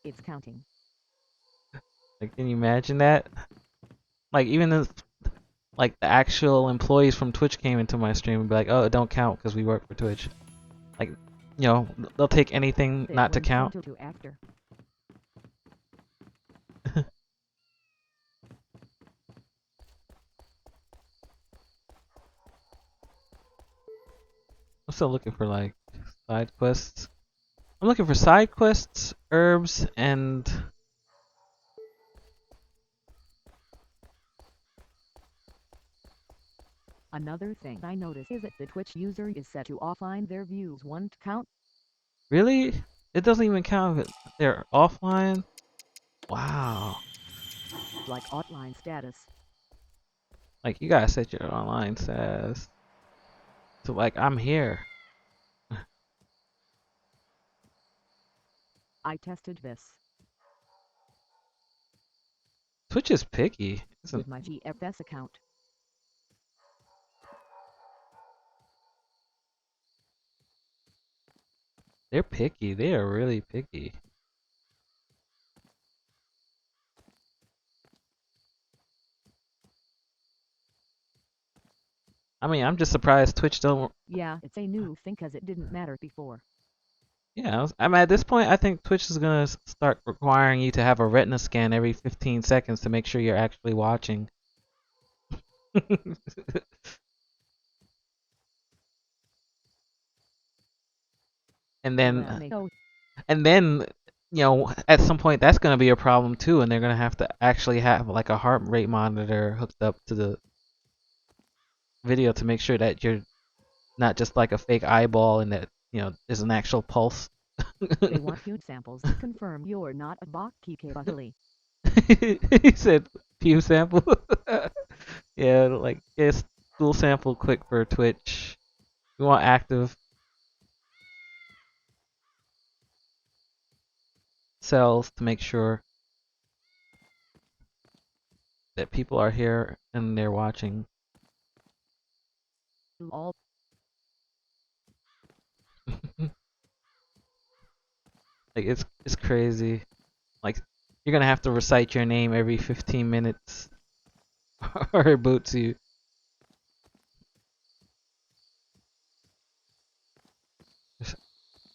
It's counting. Like, can you imagine that? Like, even if like the actual employees from Twitch came into my stream and be like, "Oh, it don't count because we work for Twitch." Like, they'll take anything It not to went count. into actor. I'm still looking for like side quests. I'm looking for side quests, herbs, and Another thing I noticed is that the Twitch user is set to offline their views won't count. really, it doesn't even count if they're offline. Wow. Like offline status. Like you gotta set your online status to like I'm here. I tested this Twitch is picky, isn't? with my GFS account. They're picky. They are really picky. I mean, I'm just surprised Twitch don't. Yeah, it's a new thing cause it didn't matter before. Yeah, I mean, at this point, I think Twitch is gonna start requiring you to have a retina scan every 15 seconds to make sure you're actually watching. and then, LMAO. and then, at some point that's gonna be a problem too, and they're gonna have to actually have like a heart rate monitor hooked up to the video to make sure that you're not just like a fake eyeball and that is an actual pulse. They want huge samples to confirm you're not a bot. He said few sample. Yeah, like it's dual sample quick for Twitch. We want active cells to make sure that people are here and they're watching. All Like it's crazy. Like you're gonna have to recite your name every 15 minutes, or it boots you.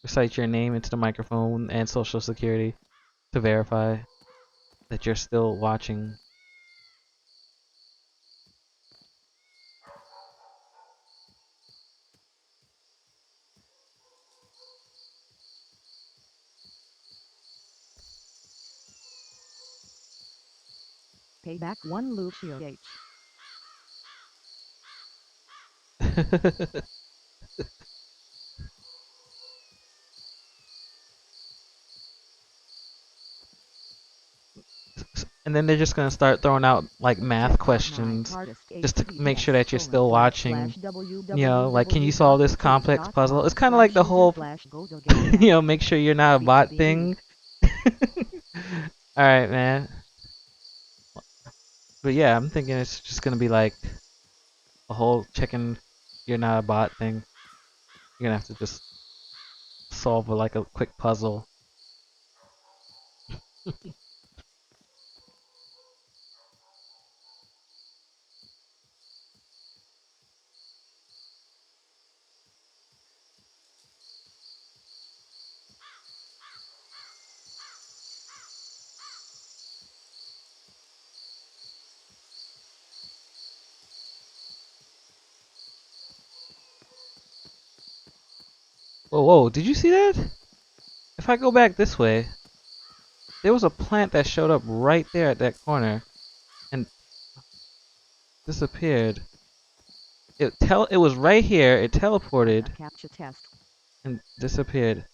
Recite your name into the microphone and social security to verify that you're still watching. payback 1 Lucio H. And then they're just gonna start throwing out like math Check out my questions hardest just to make HTTPS sure that you're still watching. Like, can you solve this complex puzzle? It's kind of like the whole, make sure you're not a bot thing. All right, man. But yeah, I'm thinking it's just gonna be like a whole checking you're not a bot thing. You're gonna have to just solve like a quick puzzle. Whoa, whoa! Did you see that? If I go back this way, there was a plant that showed up right there at that corner and disappeared. It was right here. It teleported Captcha test. and disappeared.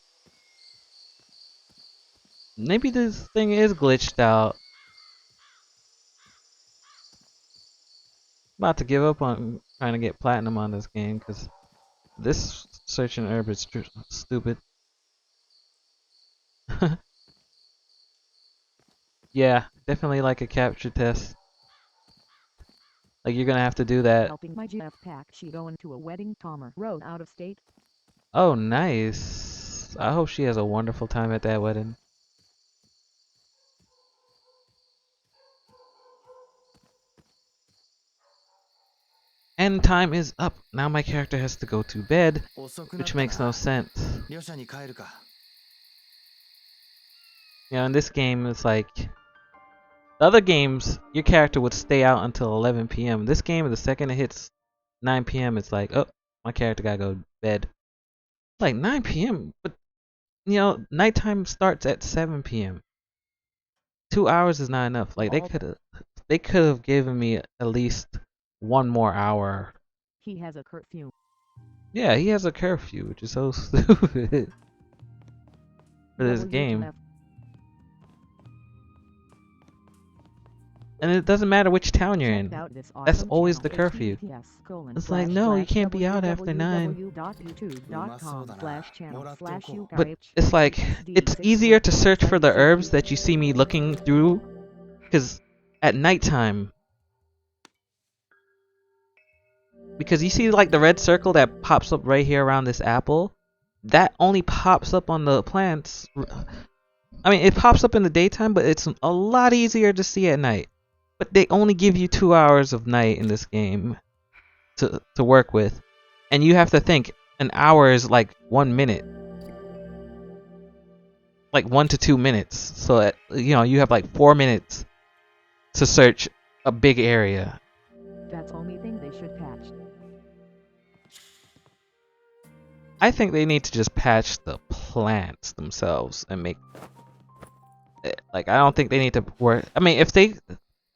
Maybe this thing is glitched out. I'm about to give up on trying to get platinum on this game because this search and herb is stupid. Yeah, definitely like a capture test. Like you're gonna have to do that. Helping my GF pack. She going to a wedding. Tomer rode out of state. Oh, nice. I hope she has a wonderful time at that wedding. And time is up. Now my character has to go to bed, 遅くなっ which た makes no な。 sense. 旅社に帰るか。 You know, in this game, it's like the other games, your character would stay out until 11 p.m. This game, the second it hits 9 p.m., it's like, oh, my character gotta go to bed. Like 9 p.m., but you know, nighttime starts at 7 p.m. 2 hours is not enough. Like they could have given me at least one more hour. He has a curfew. Yeah, he has a curfew, which is so stupid for this W to game. F. And it doesn't matter which town you're Check in. out this That's awesome always channel. the curfew. HTTPS:// It's like, no, you can't be out after 9. www.youtube.com/channel/UKIH. But it's like, it's easier to search for the herbs that you see me looking through, because at nighttime, because you see like the red circle that pops up right here around this apple, that only pops up on the plants. I mean, it pops up in the daytime, but it's a lot easier to see at night. But they only give you 2 hours of night in this game to work with, and you have to think an hour is like 1 minute, like 1 to 2 minutes. So that, you know, you have like 4 minutes to search a big area. That's only thing they should patch. I think they need to just patch the plants themselves and make it, like, I don't think they need to work. I mean, if they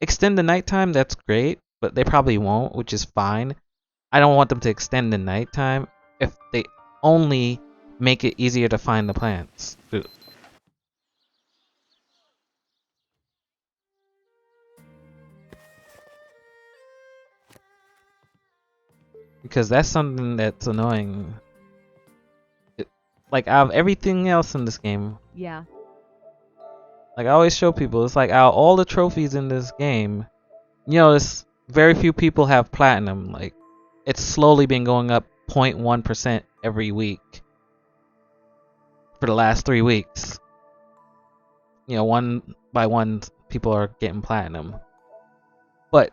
extend the nighttime, that's great, but they probably won't, which is fine. I don't want them to extend the nighttime if they only make it easier to find the plants. Because that's something that's annoying. Like, out of everything else in this game, Yeah. like I always show people, it's like out of all the trophies in this game, you know, it's very few people have platinum. Like, it's slowly been going up 0.1% every week for the last 3 weeks. You know, one by one, people are getting platinum. But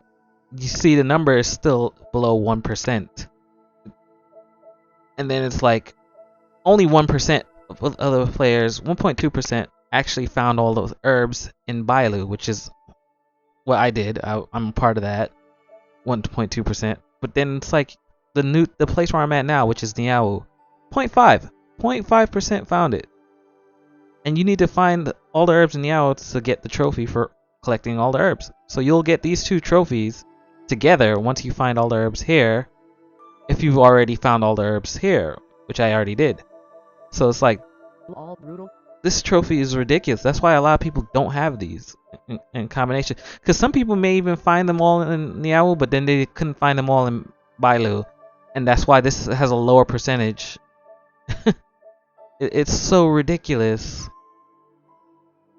you see the number is still below 1%. And then it's like only 1% of other players, 1.2%, actually found all those herbs in Bailu, which is what I did. I'm a part of that, 1.2%. But then it's like the place where I'm at now, which is Niao Wu, 0.5% found it. And you need to find all the herbs in Niao Wu to get the trophy for collecting all the herbs. So you'll get these 2 trophies together once you find all the herbs here, if you've already found all the herbs here, which I already did. So it's like, All brutal. this trophy is ridiculous. That's why a lot of people don't have these in combination. Because some people may even find them all in Niao Wu, but then they couldn't find them all in Bailu. And that's why this has a lower percentage. It's so ridiculous.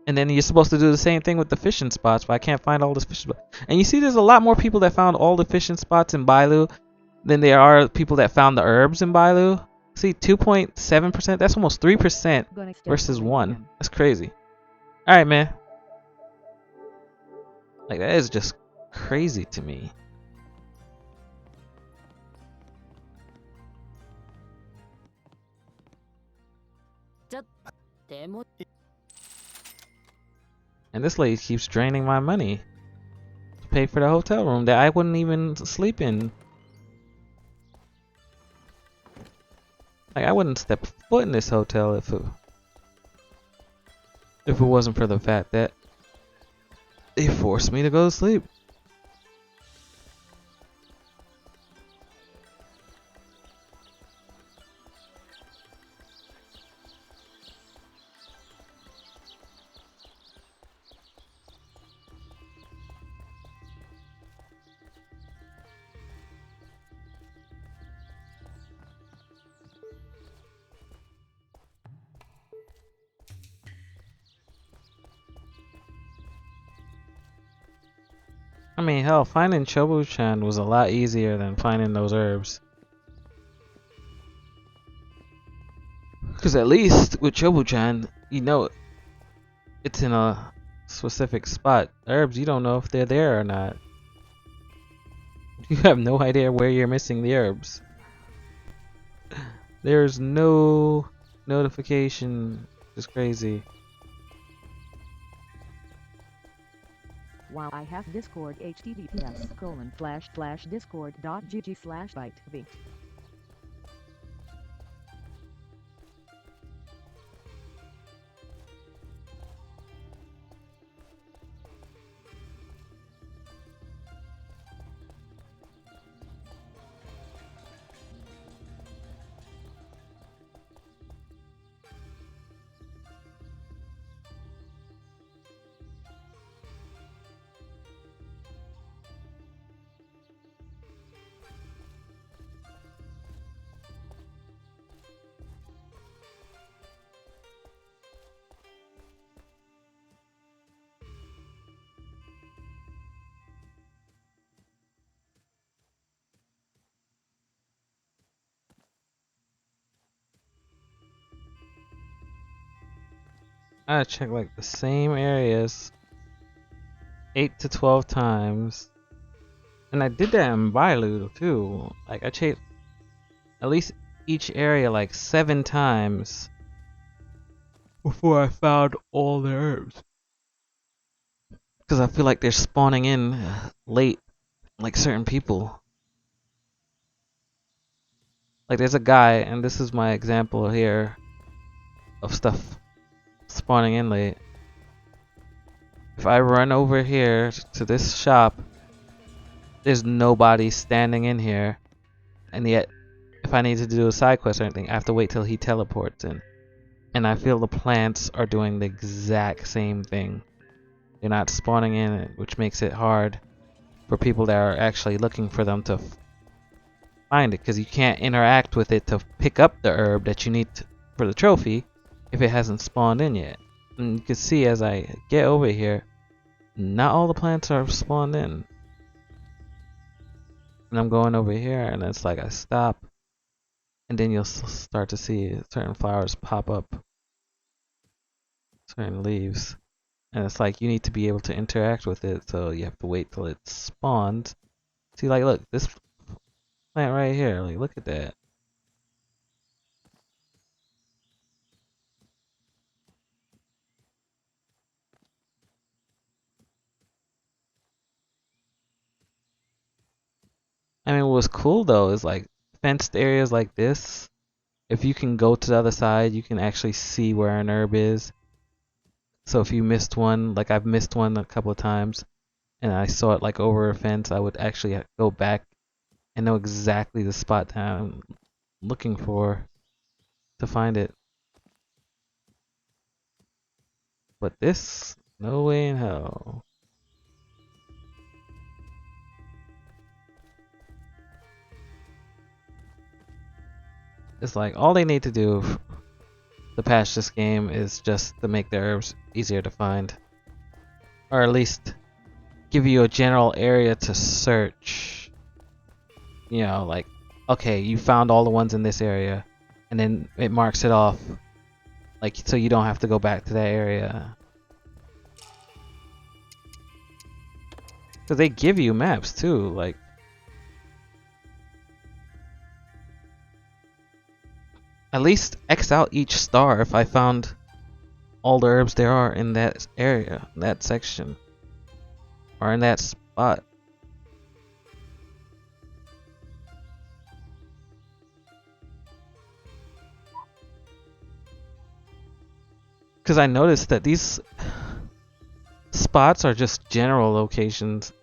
And then you're supposed to do the same thing with the fishing spots, but I can't find all the fishing spots. And you see there's a lot more people that found all the fishing spots in Bailu than there are people that found the herbs in Bailu. See, 2.7%, that's almost 3% versus 1. That's crazy. Alright, man. Like, that is just crazy to me. And this lady keeps draining my money to pay for the hotel room that I wouldn't even sleep in. Like, I wouldn't step foot in this hotel if it wasn't for the fact that they forced me to go to sleep. I mean, hell, finding Chobu-chan was a lot easier than finding those herbs. Because at least with Chobu-chan, you know it's in a specific spot. Herbs, you don't know if they're there or not. You have no idea where you're missing the herbs. There's no notification. It's crazy. While I have Discord https://discord.gg/bytv. I check like the same areas 8 to 12 times. And I did that in Bailu too. Like I checked at least each area like 7 times before I found all the herbs. Because I feel like they're spawning in late, like certain people. Like there's a guy, and this is my example here of stuff spawning in late. If I run over here to this shop, there's nobody standing in here. And yet, if I need to do a side quest or anything, I have to wait till he teleports in. And I feel the plants are doing the exact same thing. They're not spawning in, which makes it hard for people that are actually looking for them to find it, because you can't interact with it to pick up the herb that you need for the trophy if it hasn't spawned in yet. And you can see as I get over here, not all the plants are spawned in. And I'm going over here, and it's like I stop, and then you'll start to see certain flowers pop up, certain leaves. And it's like you need to be able to interact with it, so you have to wait till it spawns. See, like, look, this plant right here, like, look at that. I mean, what's cool though is like fenced areas like this. If you can go to the other side, you can actually see where an herb is. So if you missed one, like I've missed one a couple of times, and I saw it like over a fence, I would actually go back and know exactly the spot that I'm looking for to find it. But this, no way in hell. It's like all they need to do to patch this game is just to make the herbs easier to find. Or at least give you a general area to search. You know, like, okay, you found all the ones in this area, and then it marks it off. Like, so you don't have to go back to that area. Because they give you maps too, like. At least X out each star if I found all the herbs there are in that area, that section, or in that spot. Because I noticed that these spots are just general locations,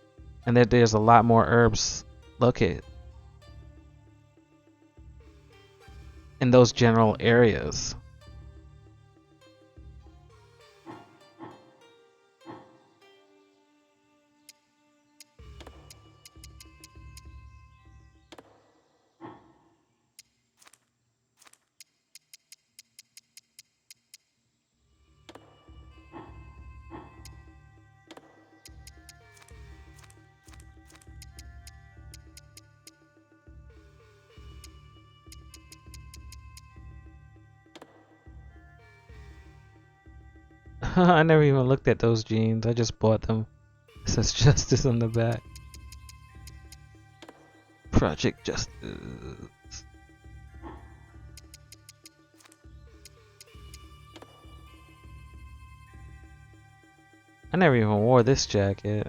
and that there's a lot more herbs located in those general areas. I never even looked at those jeans. I just bought them. It says Justice on the back. Project Justice. I never even wore this jacket.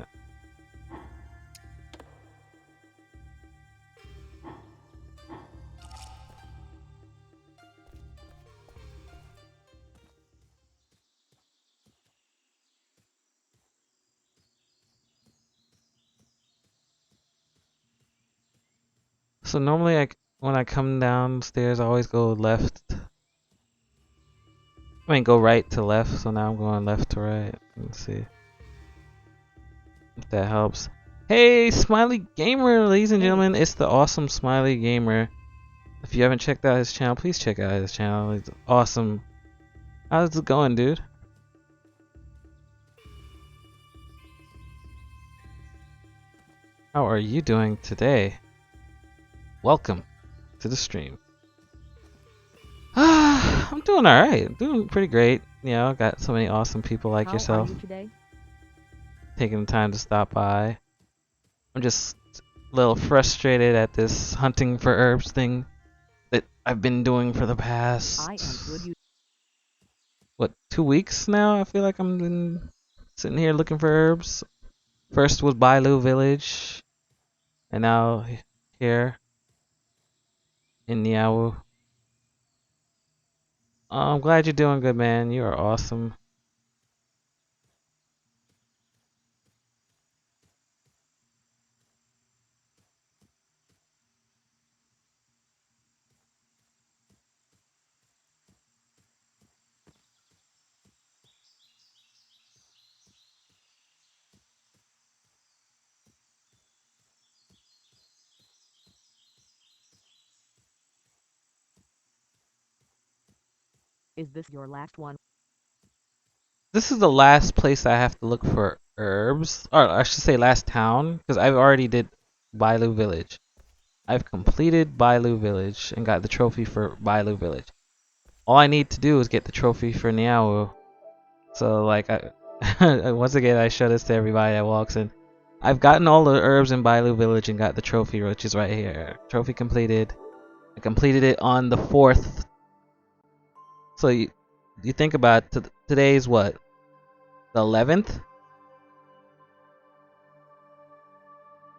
So normally when I come downstairs I always go left. I mean go right to left, so now I'm going left to right. Let's see if that helps. Hey, Smiley Gamer, ladies and Hey. gentlemen, it's the awesome Smiley Gamer. If you haven't checked out his channel, please check out his channel. It's awesome. How's it going, dude? How are you doing today? Welcome to the stream. I'm doing alright. Doing pretty great. You know, got so many awesome people like How yourself are you today? taking the time to stop by. I'm just a little frustrated at this hunting for herbs thing that I've been doing for the past I am good. You 2 weeks now. I feel like I'm been sitting here looking for herbs. First was Bailu Village, and now here in Niao Wu. I'm glad you're doing good, man. You are awesome. is this your last one? This is the last place I have to look for herbs, or I should say last town, because I've already did Bailu Village. I've completed Bailu Village and got the trophy for Bailu Village. All I need to do is get the trophy for Niao Wu. So like, once again, I show this to everybody that walks in. I've gotten all the herbs in Bailu Village and got the trophy, which is right here. Trophy completed. I completed it on the 4th. So you think about today's what? The 11th?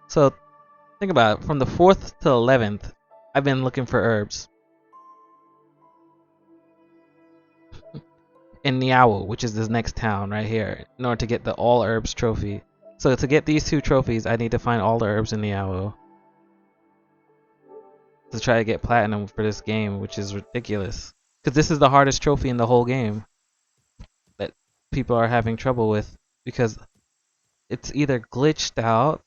So think about it. From the 4th to 11th, I've been looking for herbs. In Niao Wu, which is this next town right here, in order to get the all herbs trophy. So to get these 2 trophies, I need to find all the herbs in Niao Wu to try to get platinum for this game, which is ridiculous. Because this is the hardest trophy in the whole game that people are having trouble with, because it's either glitched out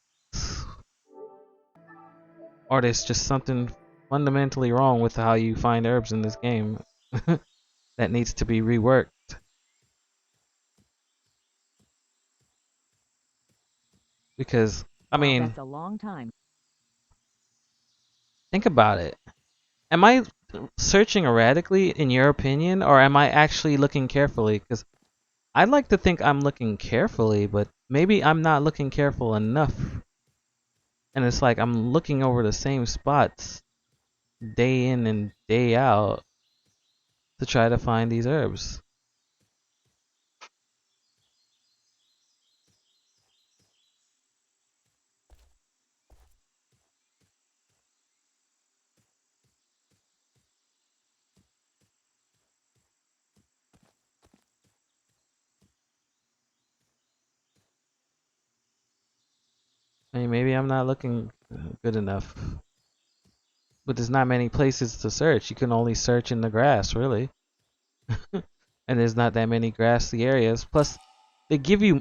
or there's just something fundamentally wrong with how you find herbs in this game that needs to be reworked. Because, I Wow, mean, that's a long time. think about it. Am I searching erratically, in your opinion, or am I actually looking carefully? Because I'd like to think I'm looking carefully, but maybe I'm not looking careful enough. And it's like I'm looking over the same spots day in and day out to try to find these herbs. I mean, maybe I'm not looking good enough. But there's not many places to search. You can only search in the grass, really. And there's not that many grassy areas. Plus, they give you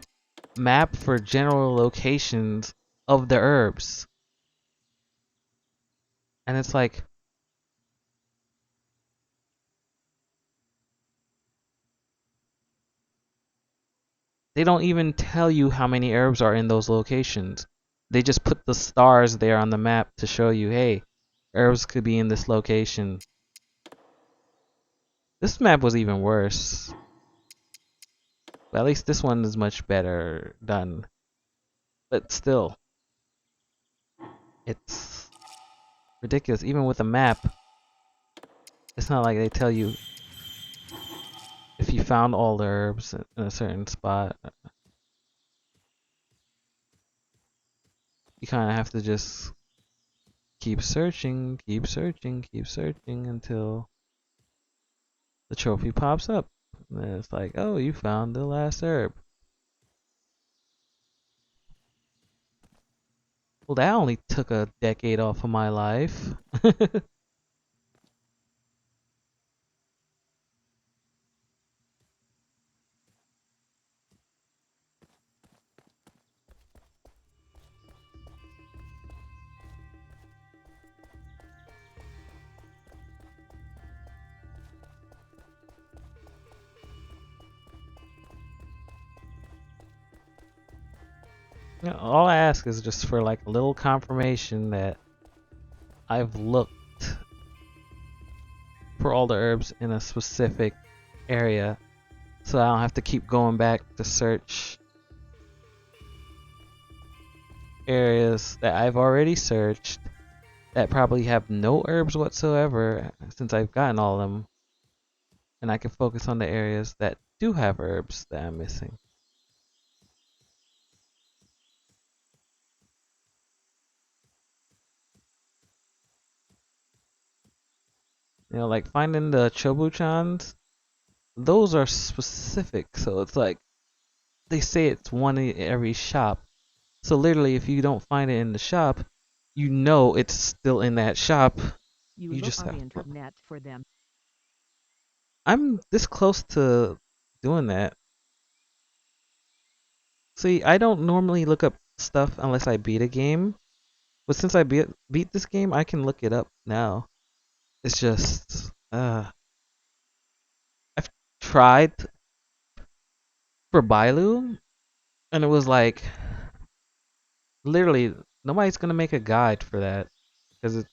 map for general locations of the herbs. And it's like, they don't even tell you how many herbs are in those locations. They just put the stars there on the map to show you, hey, herbs could be in this location. This map was even worse. But at least this one is much better done. But still, it's ridiculous. Even with a map, it's not like they tell you if you found all the herbs in a certain spot. You kind of have to just keep searching, keep searching, keep searching until the trophy pops up. And then it's like, oh, you found the last herb. Well, that only took a decade off of my life. All I ask is just for like a little confirmation that I've looked for all the herbs in a specific area, so I don't have to keep going back to search areas that I've already searched that probably have no herbs whatsoever since I've gotten all of them, and I can focus on the areas that do have herbs that I'm missing. Like finding the chobuchans, those are specific, so it's like they say it's one in every shop. So literally, if you don't find it in the shop, you know it's still in that shop. You You look just on the have. internet for them. I'm this close to doing that. See, I don't normally look up stuff unless I beat a game, but since I beat this game, I can look it up now. It's just, I've tried for Bailu, and it was like, literally, nobody's gonna make a guide for that because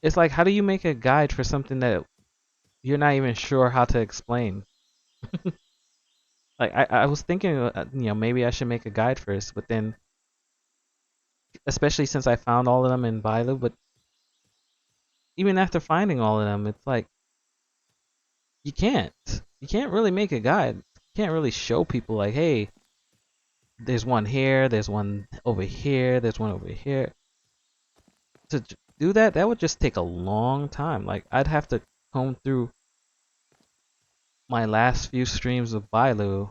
it's like, how do you make a guide for something that you're not even sure how to explain? Like I was thinking, maybe I should make a guide first, but then, especially since I found all of them in Bailu, but even after finding all of them, it's like you can't. You can't really make a guide. You can't really show people like, hey, there's one here, there's one over here, there's one over here. To do that, that would just take a long time. Like I'd have to comb through my last few streams of Bailu,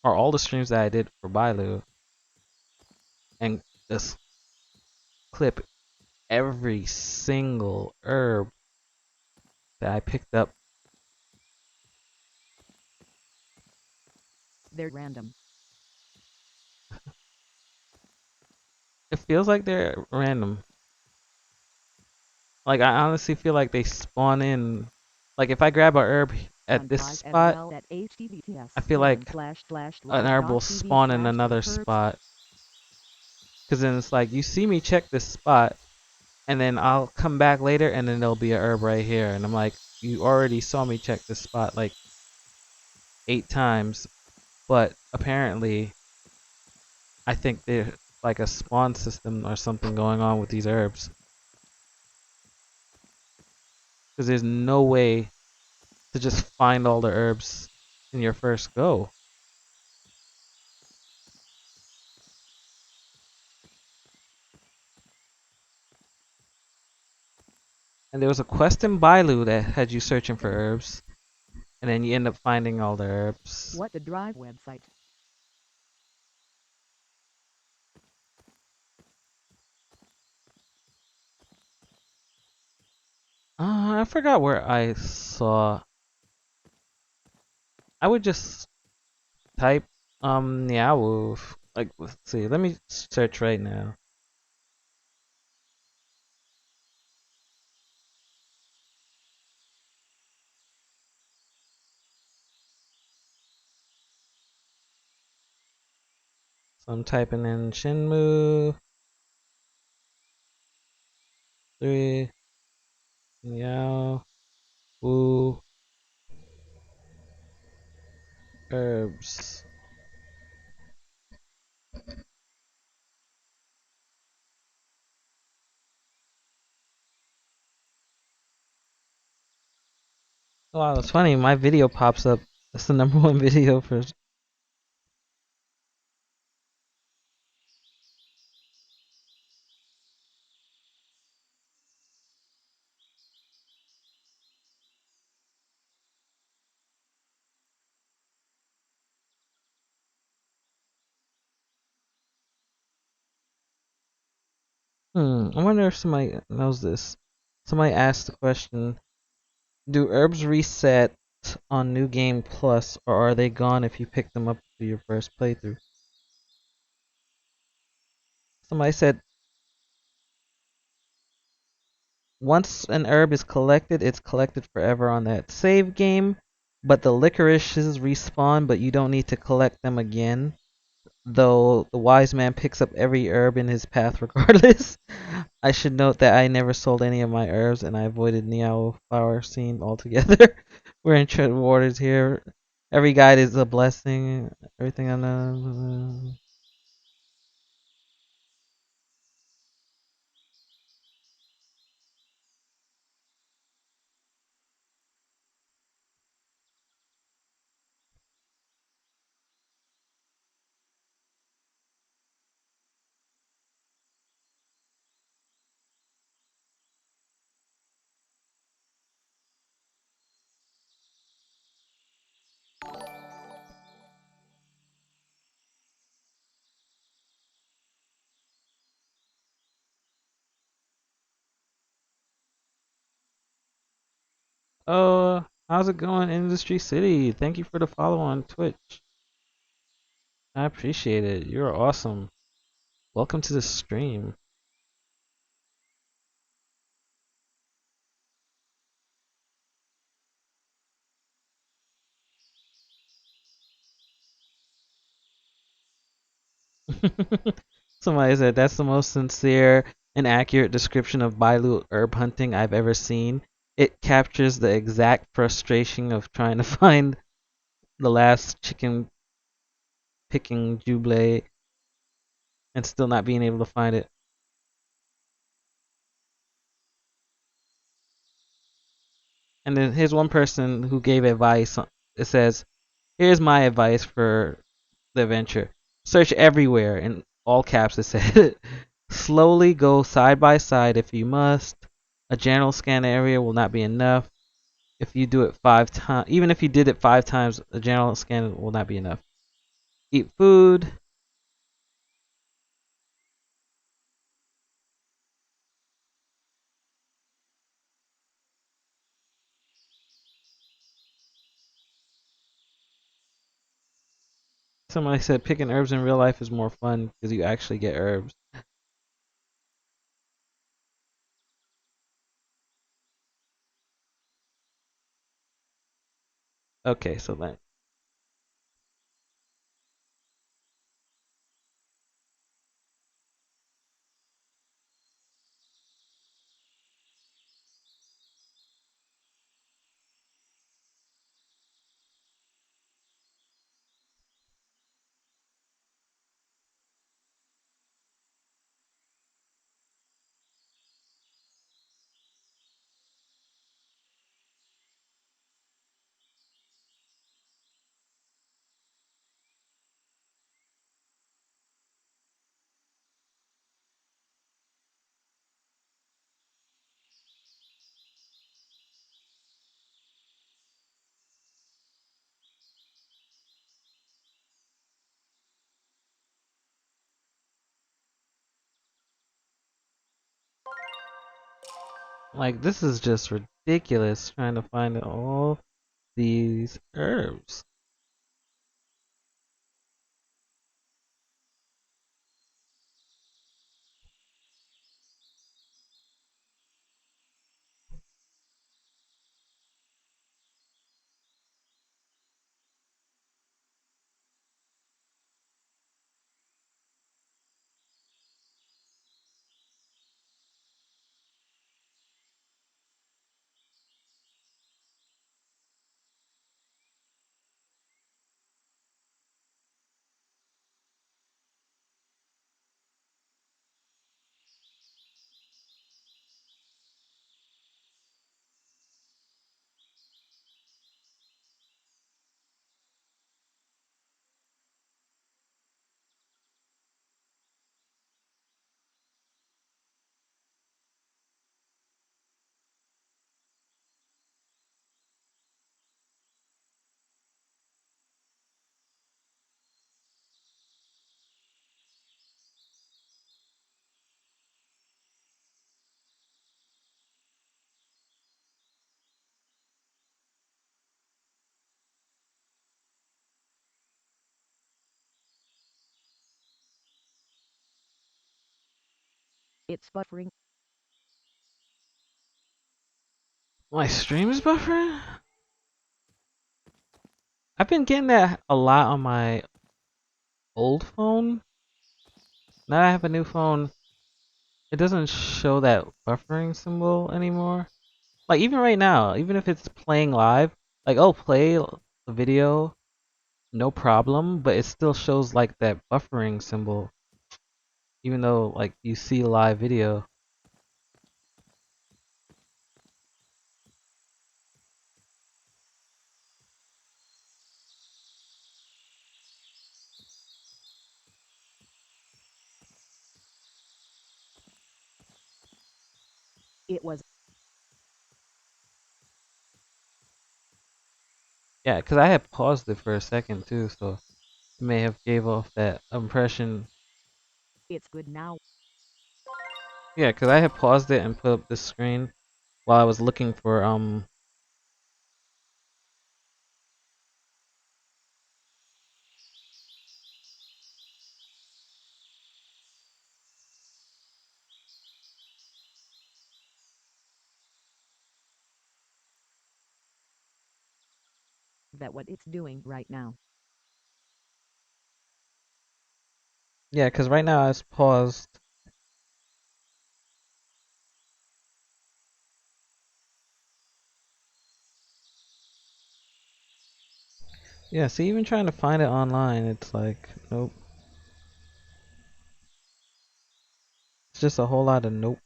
or all the streams that I did for Bailu, and just clip every single herb that I picked up. They're random. It feels like they're random. Like I honestly feel like they spawn in. Like if I grab a herb at On this Prize as spot, well at I feel like an herb will spawn in another https://live.tv/the spot. Cause then it's like you see me check this spot, and then I'll come back later, and then there'll be a herb right here, and I'm like, you already saw me check this spot like 8 times, but apparently I think there's like a spawn system or something going on with these herbs. Cause there's no way to just find all the herbs in your first go. And there was a quest in Bailu that had you searching for herbs, and then you end up finding all the herbs. What the Drive website? I forgot where I saw. I would just type Niao Wu. Like, let's see. Let me search right now. So I'm typing in Shenmue 3 Niao Wu Herbs. Wow, it's funny. My video pops up. That's the number one video for. I wonder if somebody knows this. Somebody asked the question: do herbs reset on New Game Plus, or are they gone if you pick them up for your first playthrough? Somebody said once an herb is collected, it's collected forever on that save game. But the licorices respawn, but you don't need to collect them again. Though the wise man picks up every herb in his path regardless. I should note that I never sold any of my herbs and I avoided Niao flower scene altogether. We're in trade waters here. Every guide is a blessing. Everything I know. Oh, how's it going, Industry City? Thank you for the follow on Twitch. I appreciate it. You're awesome. Welcome to the stream. Somebody said that's the most sincere and accurate description of Bailu herb hunting I've ever seen. It captures the exact frustration of trying to find the last chicken picking jubilee and still not being able to find it. And then here's one person who gave advice. It says, "Here's my advice for the adventure: search everywhere." In all caps, it said, "Slowly go side by side if you must. A general scan area will not be enough. If you do it 5 times, even if you did it 5 times, a general scan will not be enough. Eat food." Somebody said picking herbs in real life is more fun because you actually get herbs. Okay, so then like this is just ridiculous trying to find all these herbs. It's buffering. My stream is buffering? I've been getting that a lot on my old phone. Now I have a new phone. It doesn't show that buffering symbol anymore. Like even right now, even if it's playing live, like oh play the video, no problem, but it still shows like that buffering symbol, even though like you see live video. It was. Yeah, because I had paused it for a second too, so it may have gave off that impression. It's good now. Yeah, because I had paused it and put up the screen while I was looking for That what it's doing right now. yeah, because right now it's paused. Yeah, see, even trying to find it online, it's like nope. It's just a whole lot of nope.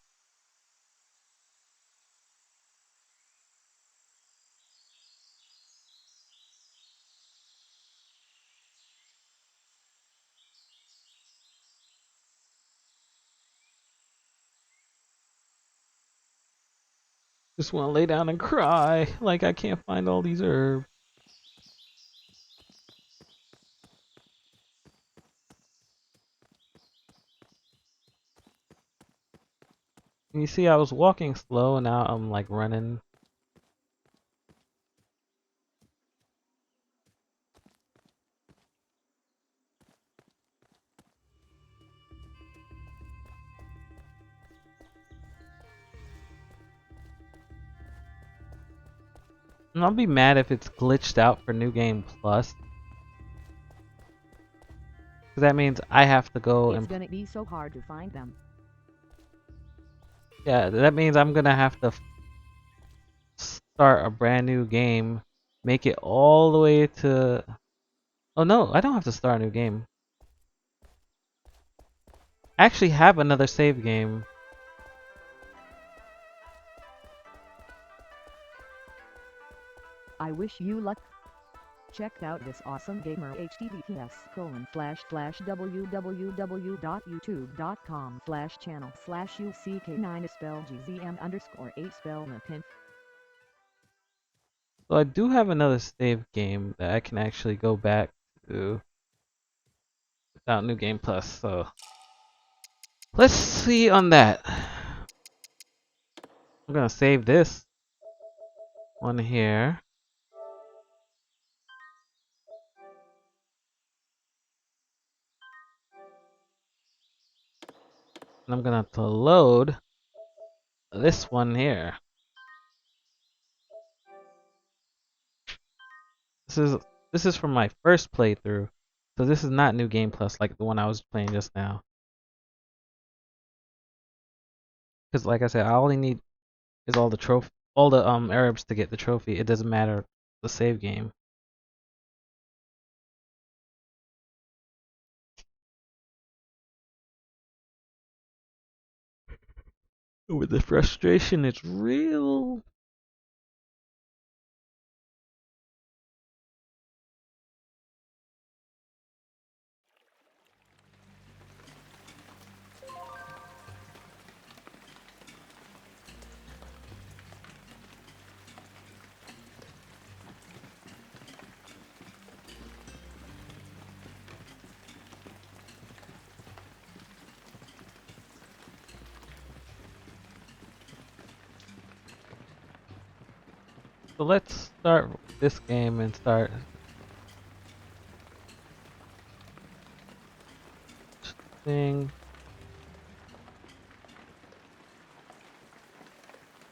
Just want to lay down and cry. Like I can't find all these herbs. And you see, I was walking slow, and now I'm like running. And I'll be mad if it's glitched out for New Game Plus. Because that means I have to go It's and gonna be so hard to find them. yeah, that means I'm gonna have to start a brand new game, make it all the way to. Oh no, I don't have to start a new game. I actually have another save game. I wish you luck. Check out this awesome gamer https://www.youtube.com/channel/uck9 spell gzm_8 spell napin. So I do have another save game that I can actually go back to without New Game Plus. So let's see on that. I'm gonna save this one here. And I'm gonna have to load this one here. This is this is from my first playthrough. So this is not New Game Plus like the one I was playing just now. Because like I said, I only need is all the Arabs to get the trophy. It doesn't matter the save game. With the frustration, it's real. So let's start this game and start thing.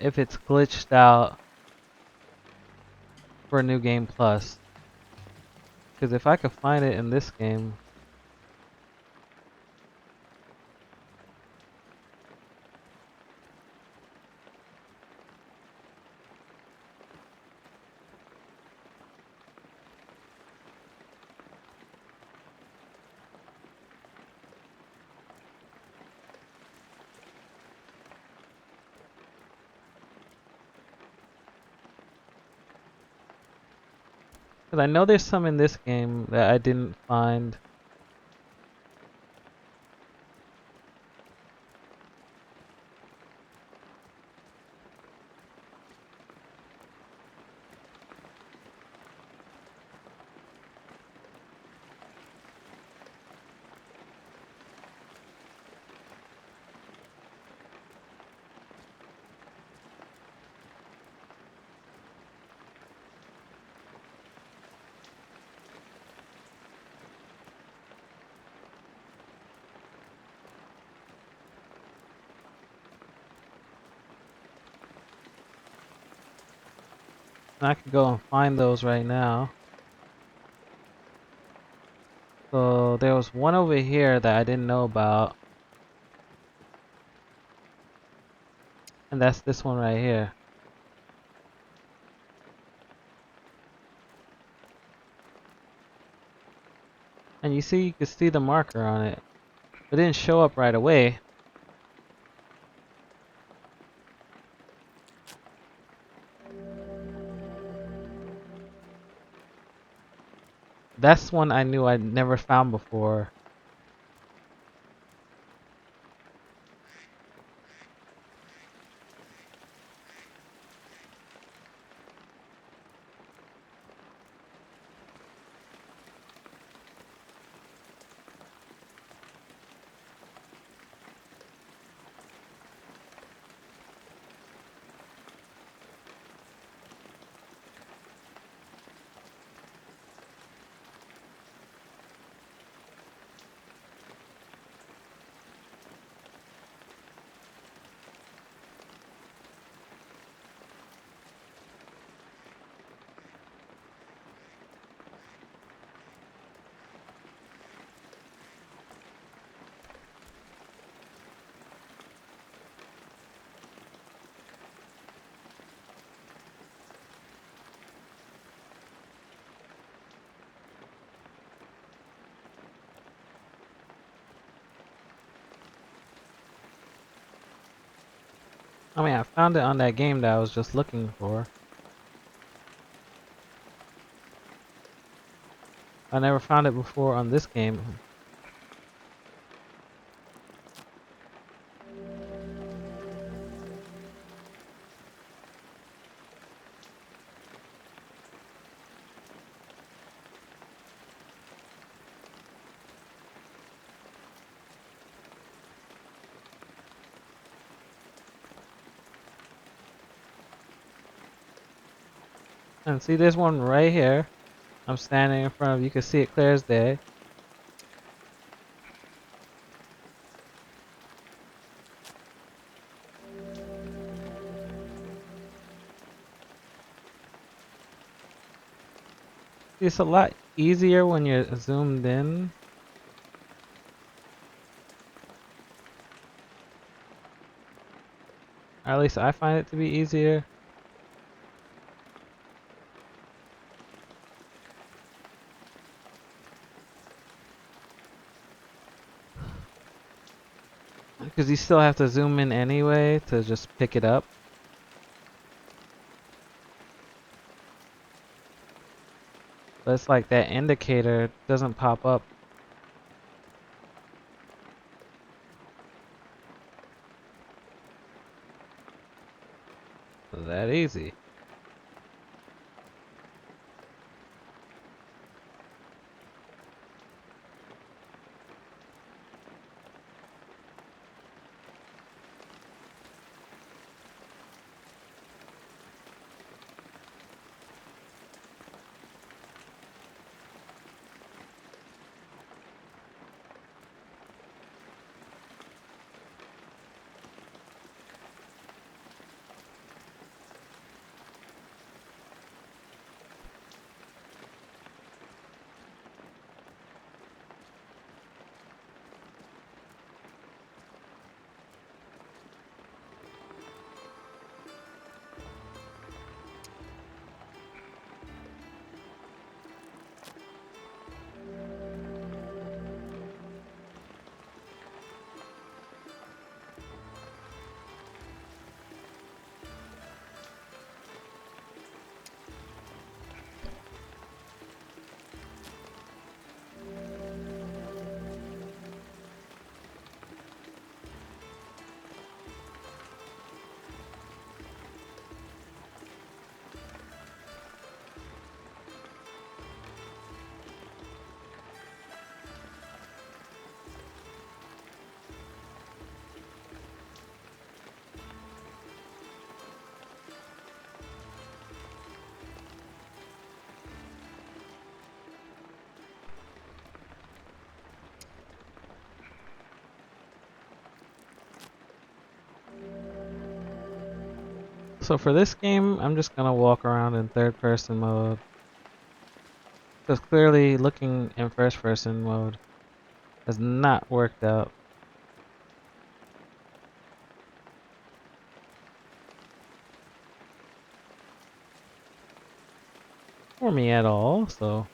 if it's glitched out for New Game Plus. Because if I could find it in this game, because I know there's some in this game that I didn't find. And I could go and find those right now. So there was one over here that I didn't know about. And that's this one right here. And you can see the marker on it. It didn't show up right away. That's one I knew I'd never found before. I mean, I found it on that game that I was just looking for. I never found it before on this game. And see, there's one right here. I'm standing in front of. You can see it clear as day. It's a lot easier when you're zoomed in. Or at least I find it to be easier. Because you still have to zoom in anyway to just pick it up. But it's like that indicator doesn't pop up that easy. So for this game, I'm just gonna walk around in third person mode. Because clearly looking in first person mode has not worked out for me at all, so.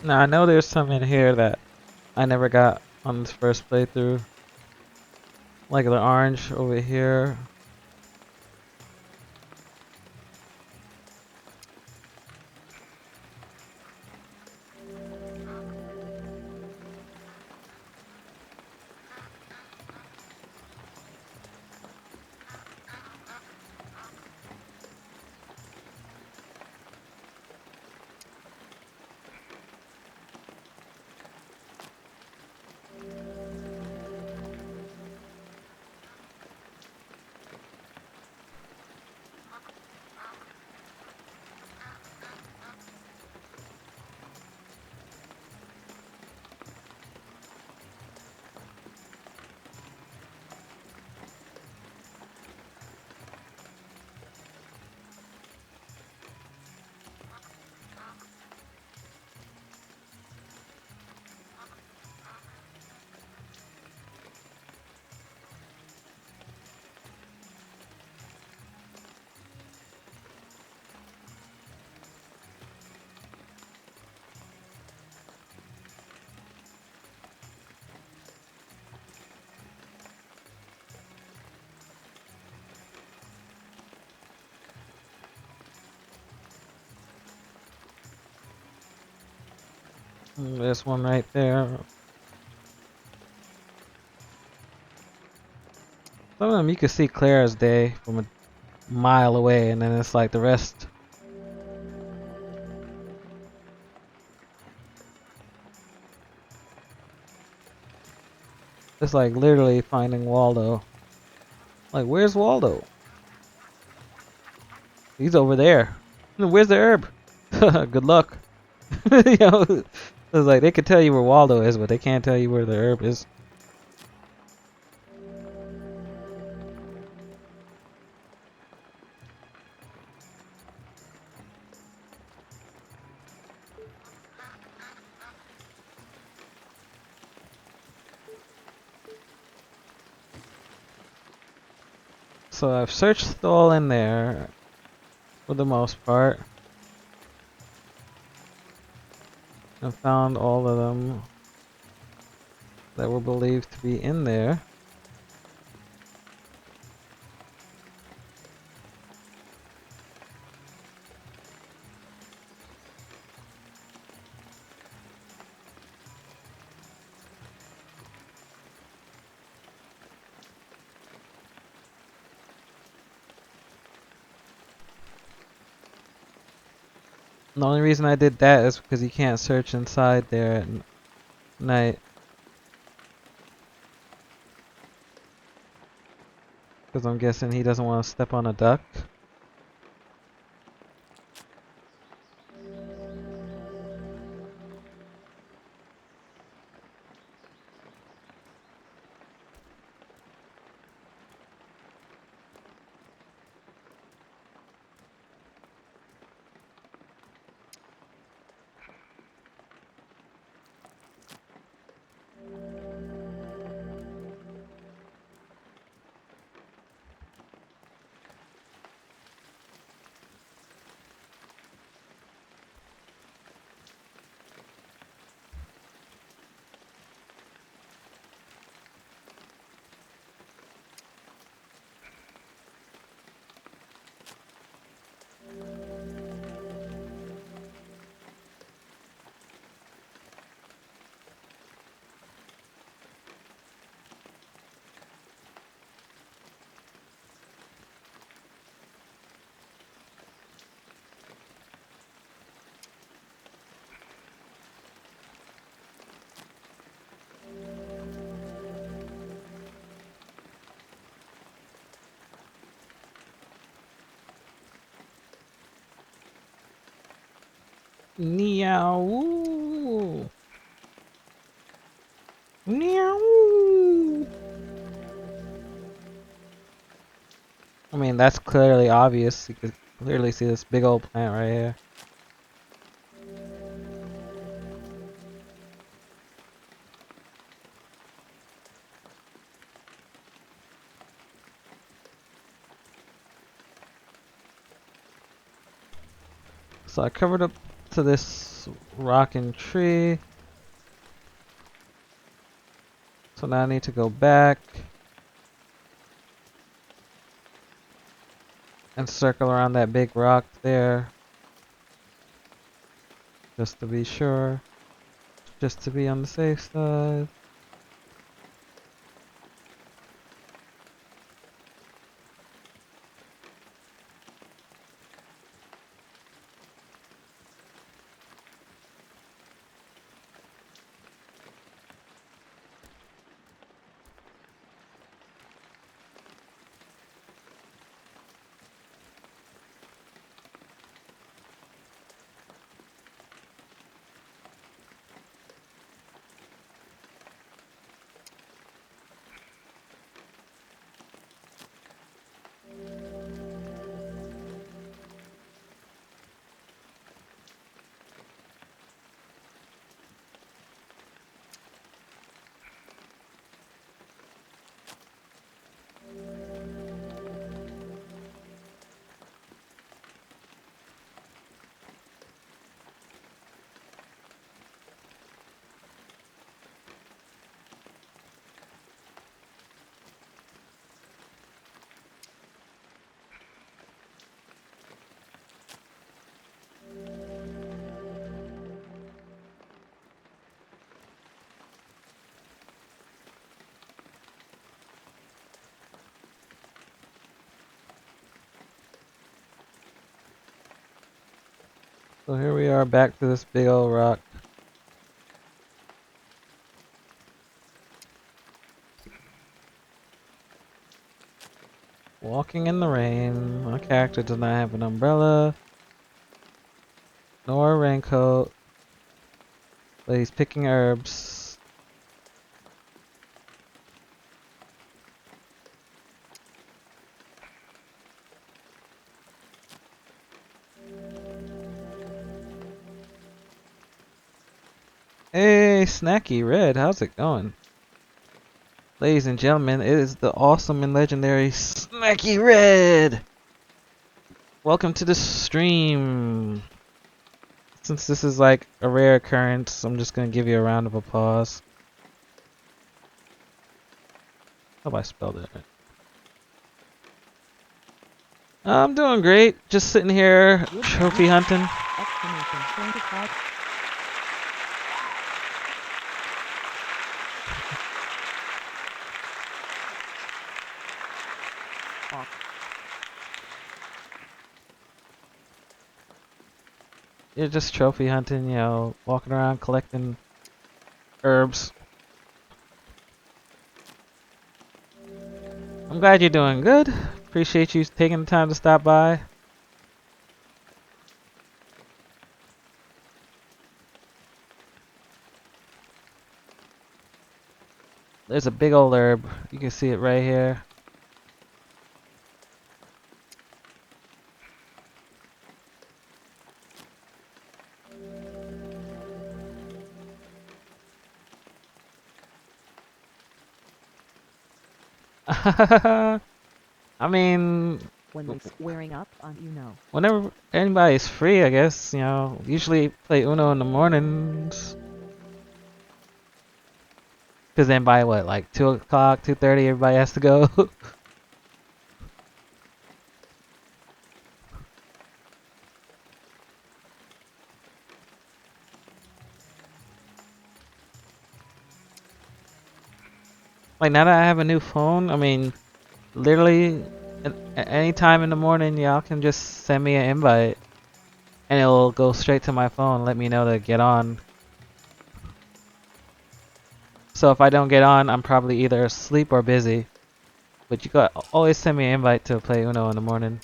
Now I know there's some in here that I never got on this first playthrough. Like the orange over here. This one right there. Some of them you can see clear as day from a mile away, and then it's like the rest. It's like literally finding Waldo. Like, where's Waldo? He's over there. Where's the herb? Good luck. You know, it's like they could tell you where Waldo is, but they can't tell you where the herb is. So I've searched all in there for the most part. And found all of them that were believed to be in there. The only reason I did that is because you can't search inside there at night. Because I'm guessing he doesn't want to step on a duck. Niao Wu. Niao Wu. I mean, that's clearly obvious. You can clearly see this big old plant right here. So I covered up to this rock and tree. So now I need to go back and circle around that big rock there. Just to be sure. Just to be on the safe side. So here we are back to this big old rock. Walking in the rain. My character does not have an umbrella nor a raincoat, but he's picking herbs. Hey, Snacky Red, how's it going? Ladies and gentlemen, it is the awesome and legendary Snacky Red! Welcome to the stream. Since this is like a rare occurrence, I'm just gonna give you a round of applause. Hope I spelled it right. I'm doing great. Just sitting here trophy hunting. You're just trophy hunting, you know, walking around collecting herbs. I'm glad you're doing good. Appreciate you taking the time to stop by. There's a big old herb. You can see it right here. I mean, When they squaring up on whenever anybody's free, I guess, you know, usually play Uno in the mornings. Because then by what, like 2 o'clock, 2:30, everybody has to go. Like now that I have a new phone, I mean, literally at any time in the morning, y'all can just send me an invite. And it'll go straight to my phone, let me know to get on. So if I don't get on, I'm probably either asleep or busy. But you got always send me an invite to play Uno in the morning.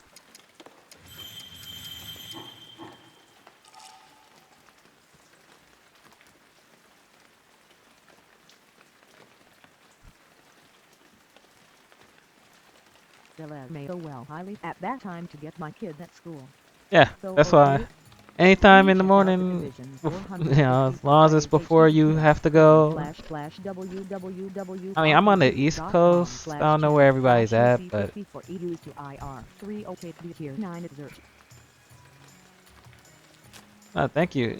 may go well highly at that time to get my kids at school. Yeah, So that's why. okay, Anytime in the check out the morning, division you know, as long as it's before you have to go. I mean, I'm on the East Coast. I don't know where everybody's at, but thank you.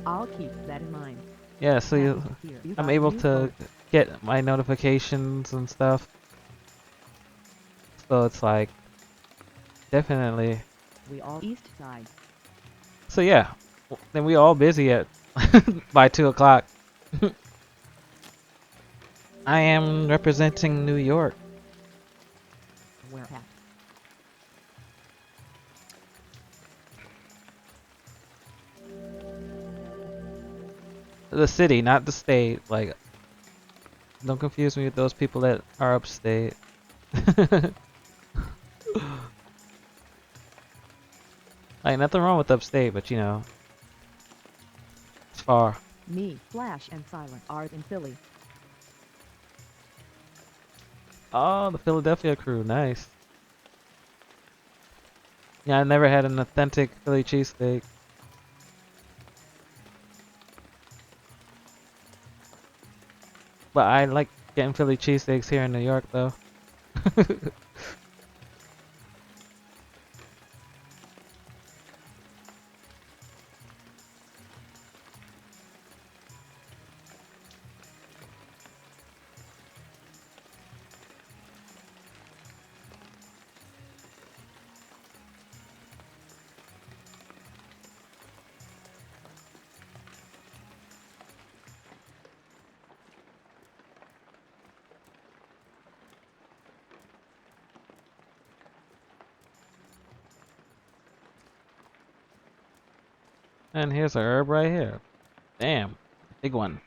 I'll keep that in mind. Yeah, so I'm able to get my notifications and stuff. So it's like, definitely. We all east side. So yeah, then we all busy at by 2 o'clock. I am representing New York. Where at? The city, not the state. Like, don't confuse me with those people that are upstate. Like, nothing wrong with upstate, but you know, it's far. Me, Flash, and Silent are in Philly. Oh, the Philadelphia crew, nice. Yeah, I never had an authentic Philly cheesesteak. But I like getting Philly cheesesteaks here in New York, though. And here's a herb right here. Damn, big one.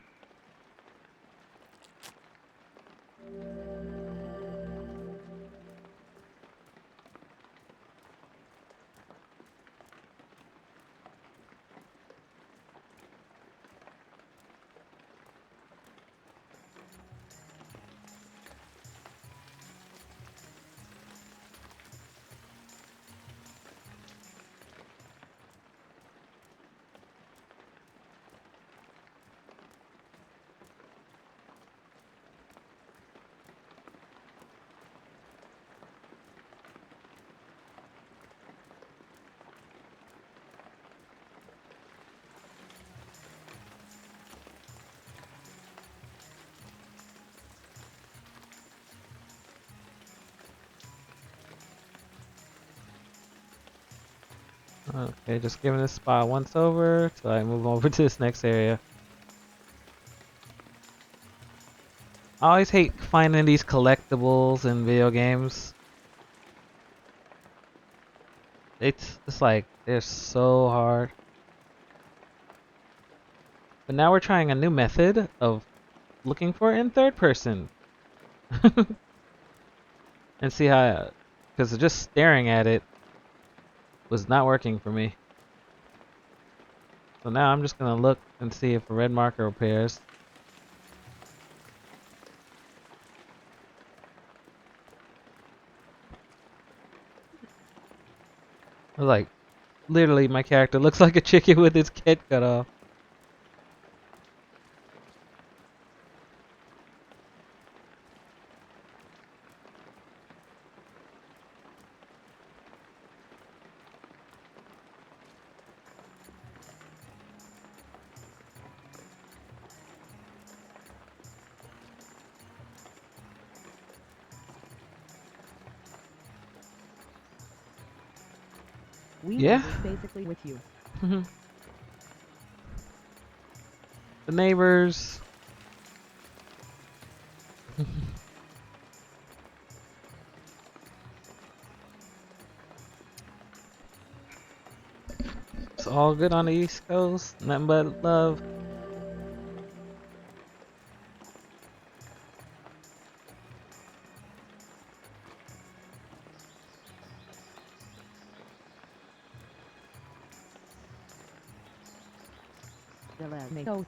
Okay, just giving this spot once over till I move over to this next area. I always hate finding these collectibles in video games. It's like they're so hard. But now we're trying a new method of looking for it in third person. And see how, because just staring at it was not working for me. So now I'm just gonna look and see if a red marker appears. Like, literally my character looks like a chicken with its head cut off. We Yeah. live basically with you. The neighbors. It's all good on the East Coast. Nothing but love. LMAO.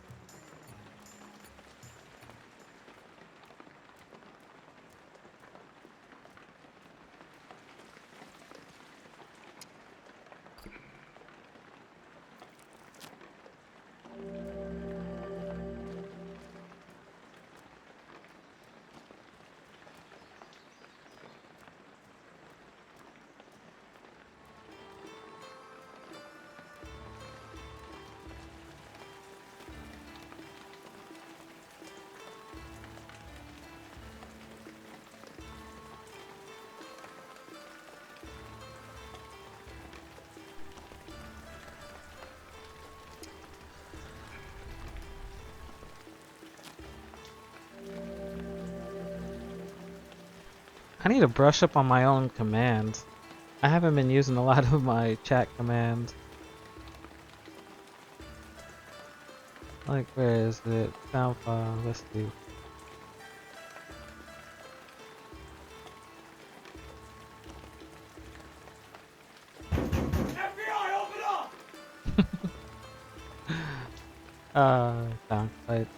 I need to brush up on my own commands. I haven't been using a lot of my chat commands. Like, where is it? Sound file. Let's see. Sound bites.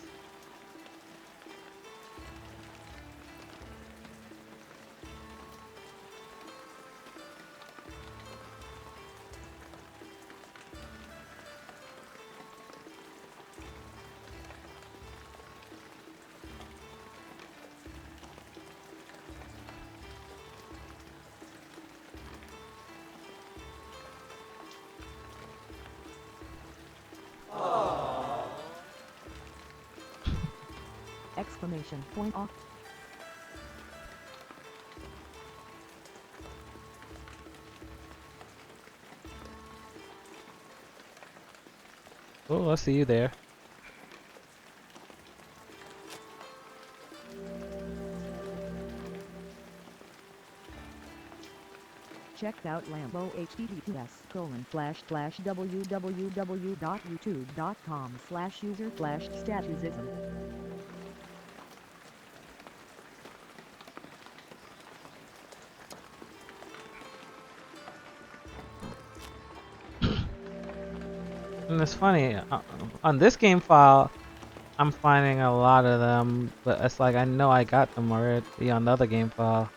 Exclamation point off. Oh, I see you there. checked out Lambo https://www.youtube.com/user/statusism. And it's funny, on this game file, I'm finding a lot of them, but it's like I know I got them already on the other game file.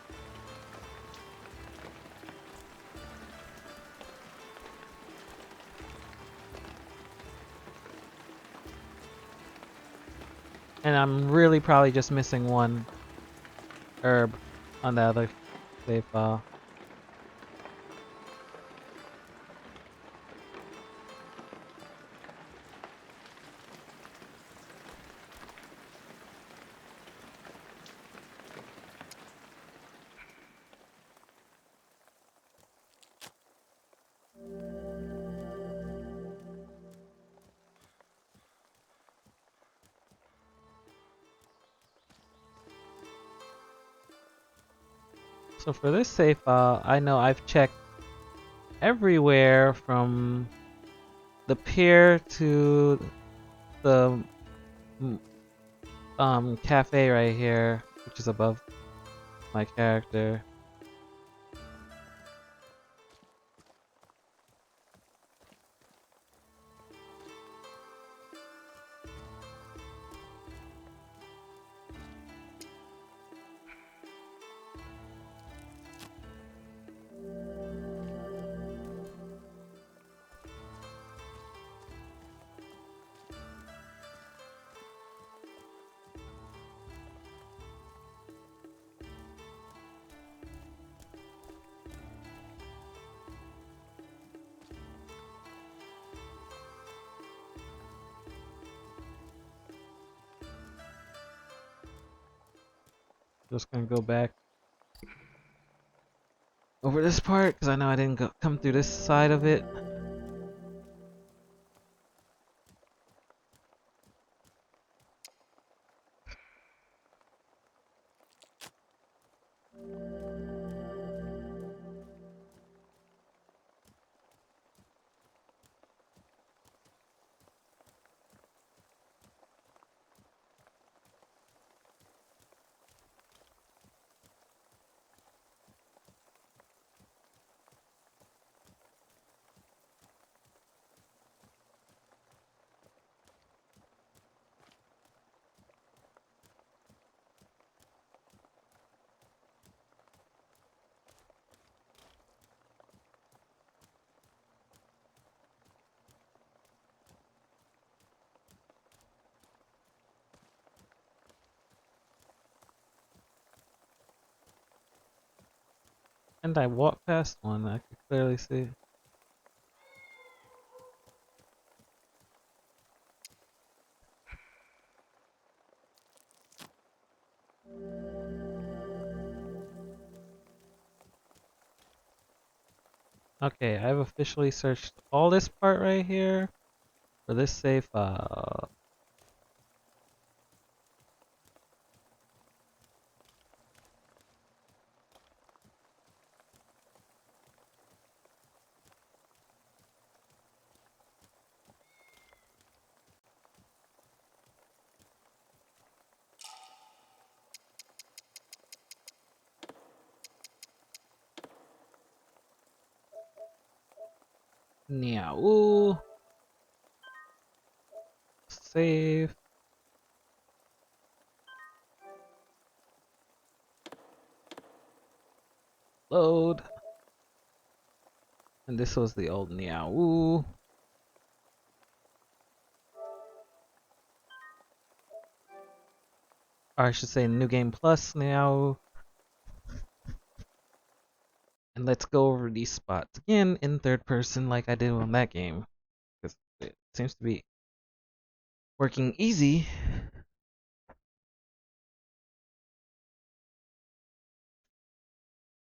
And I'm really probably just missing one herb on the other save file. So for this save file, I know I've checked everywhere from the pier to the cafe right here, which is above my character. Just gonna go back over this part because I know I didn't come through this side of it. And I walked past one, I could clearly see. Okay, I've officially searched all this part right here for this save file. Niao Wu. Save. Load. And this was the old Niao Wu. Or I should say New Game Plus now. And let's go over these spots again in third person like I did on that game. Because it seems to be working easy.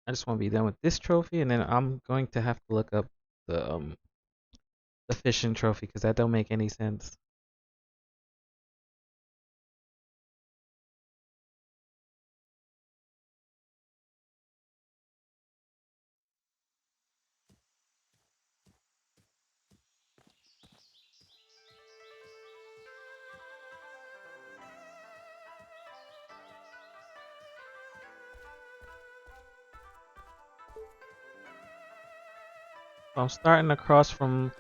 I just want to be done with this trophy, and then I'm going to have to look up the fishing trophy because that don't make any sense. So I'm starting across from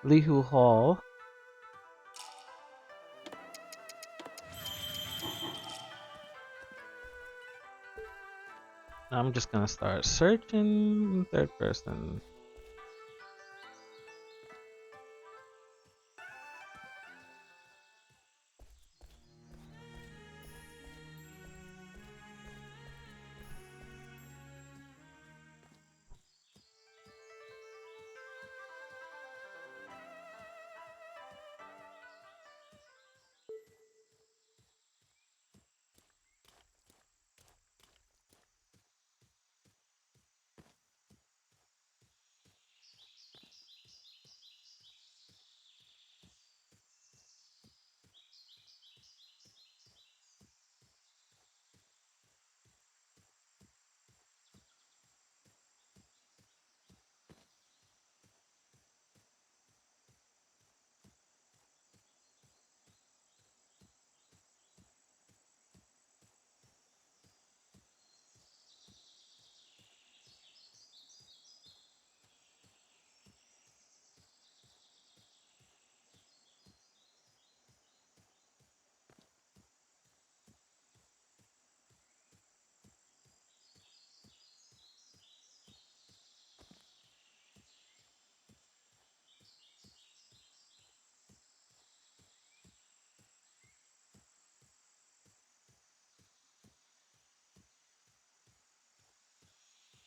Lihu Hall. I'm just gonna start searching in third person.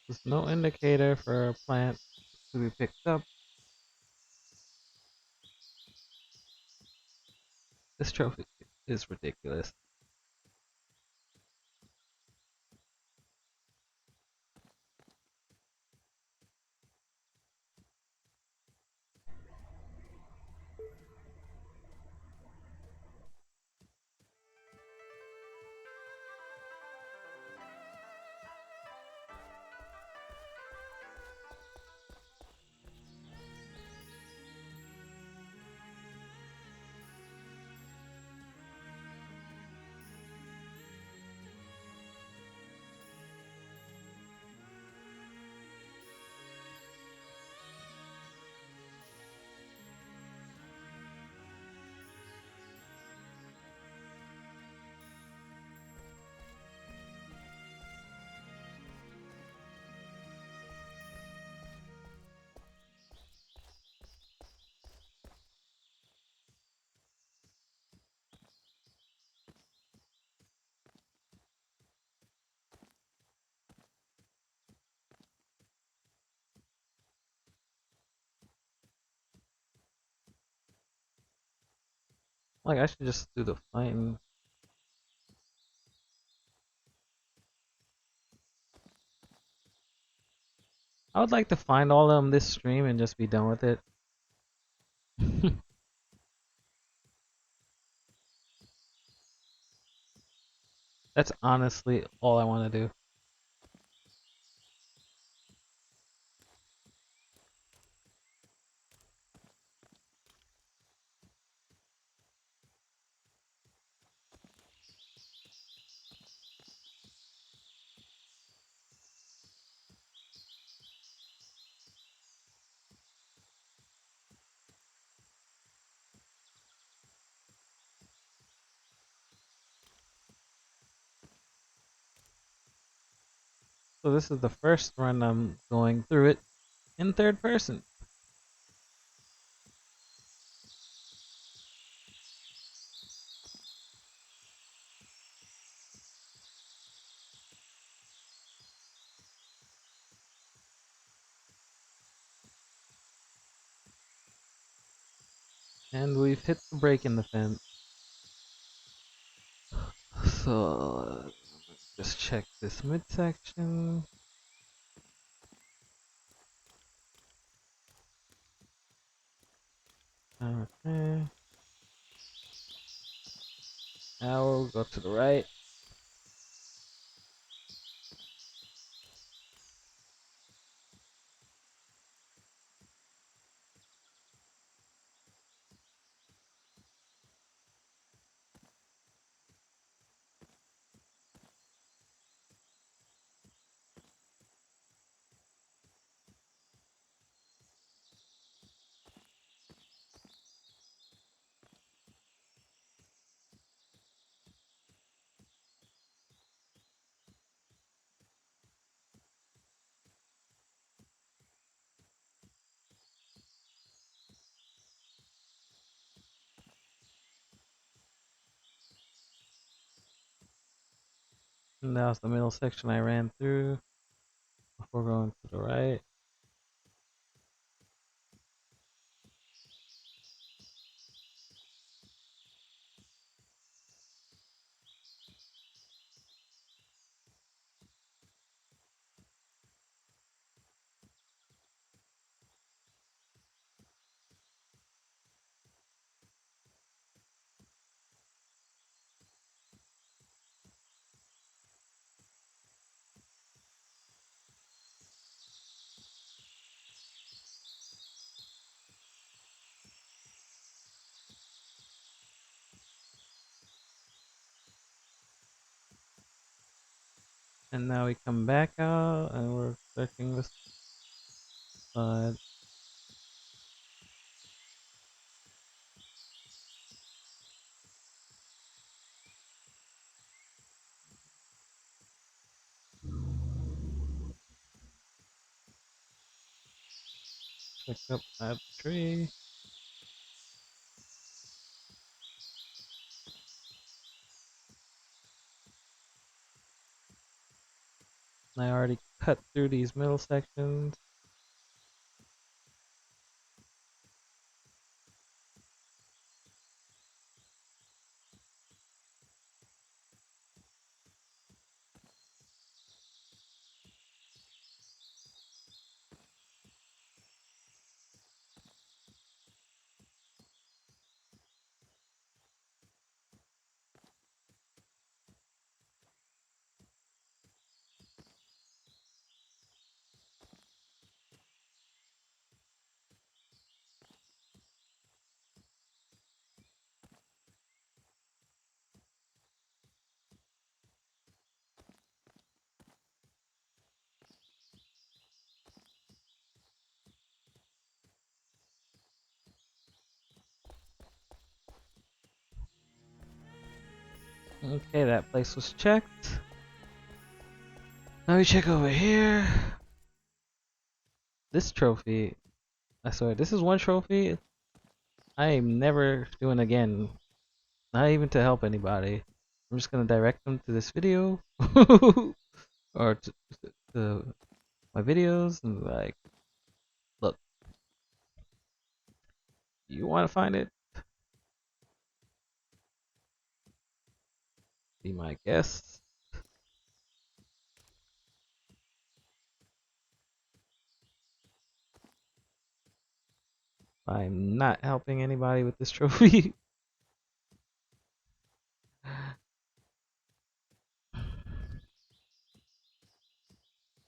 There's no indicator for a plant to be picked up. This trophy is ridiculous. Like I should just do the fighting. I would like to find all of them this stream and just be done with it. That's honestly all I want to do. So this is the first run I'm going through it in third person. And we've hit the break in the fence. So just check this midsection. Okay. Now we'll go to the right. And that was the middle section I ran through before going to the right. And now we come back out and we're searching this side. Pick up that tree. I already cut through these middle sections. Okay, that place was checked. Now we check over here. This trophy. I swear, this is one trophy I am never doing again. Not even to help anybody. I'm just gonna direct them to this video or to my videos and like, look, you want to find it? Be my guest. I'm not helping anybody with this trophy.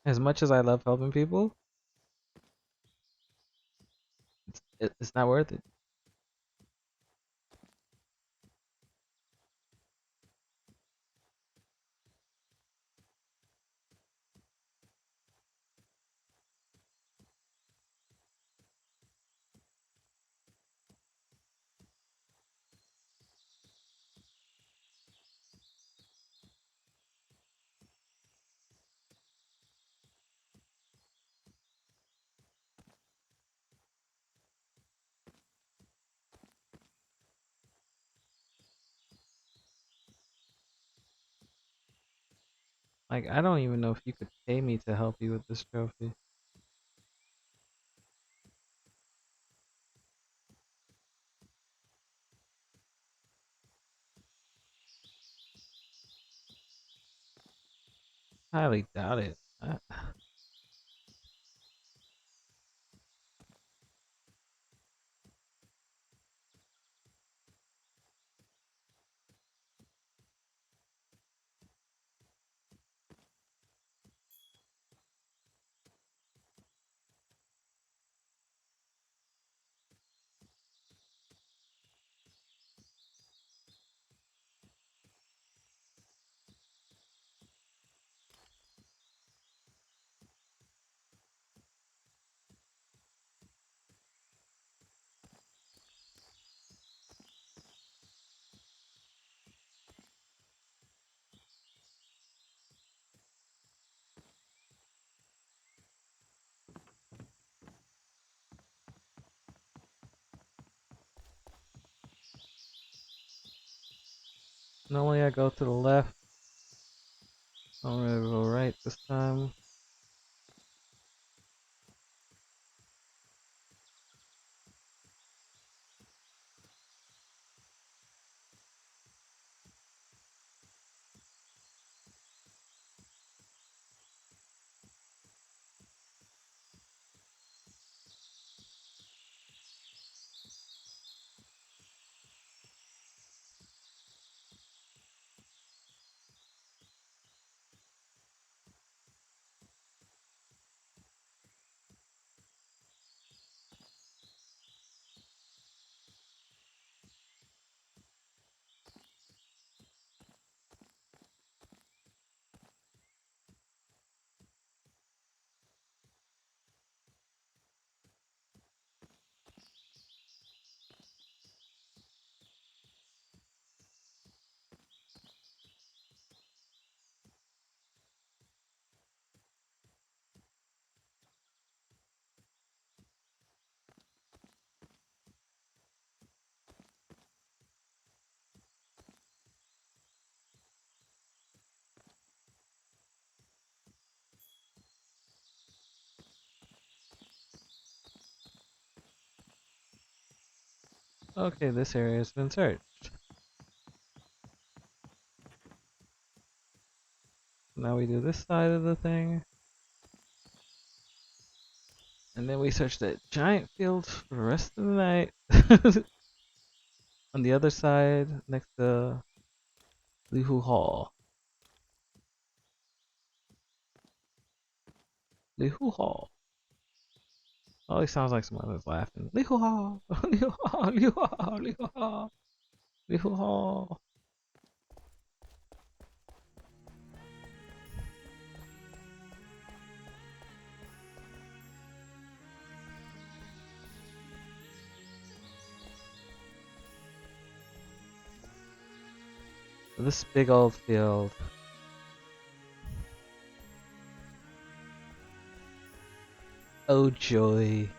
As much as I love helping people, it's not worth it. Like, I don't even know if you could pay me to help you with this trophy. Highly doubt it. Normally I go to the left. I'm gonna go right this time. Okay, this area has been searched. Now we do this side of the thing. And then we search that giant field for the rest of the night. On the other side, next to Lihu Hall. Lihu Hall. Always sounds like someone is laughing. Lihu Hall! Lihu Hall! Lihu Hall! Lihu Hall! Lihu Hall! This big old field. Oh joy.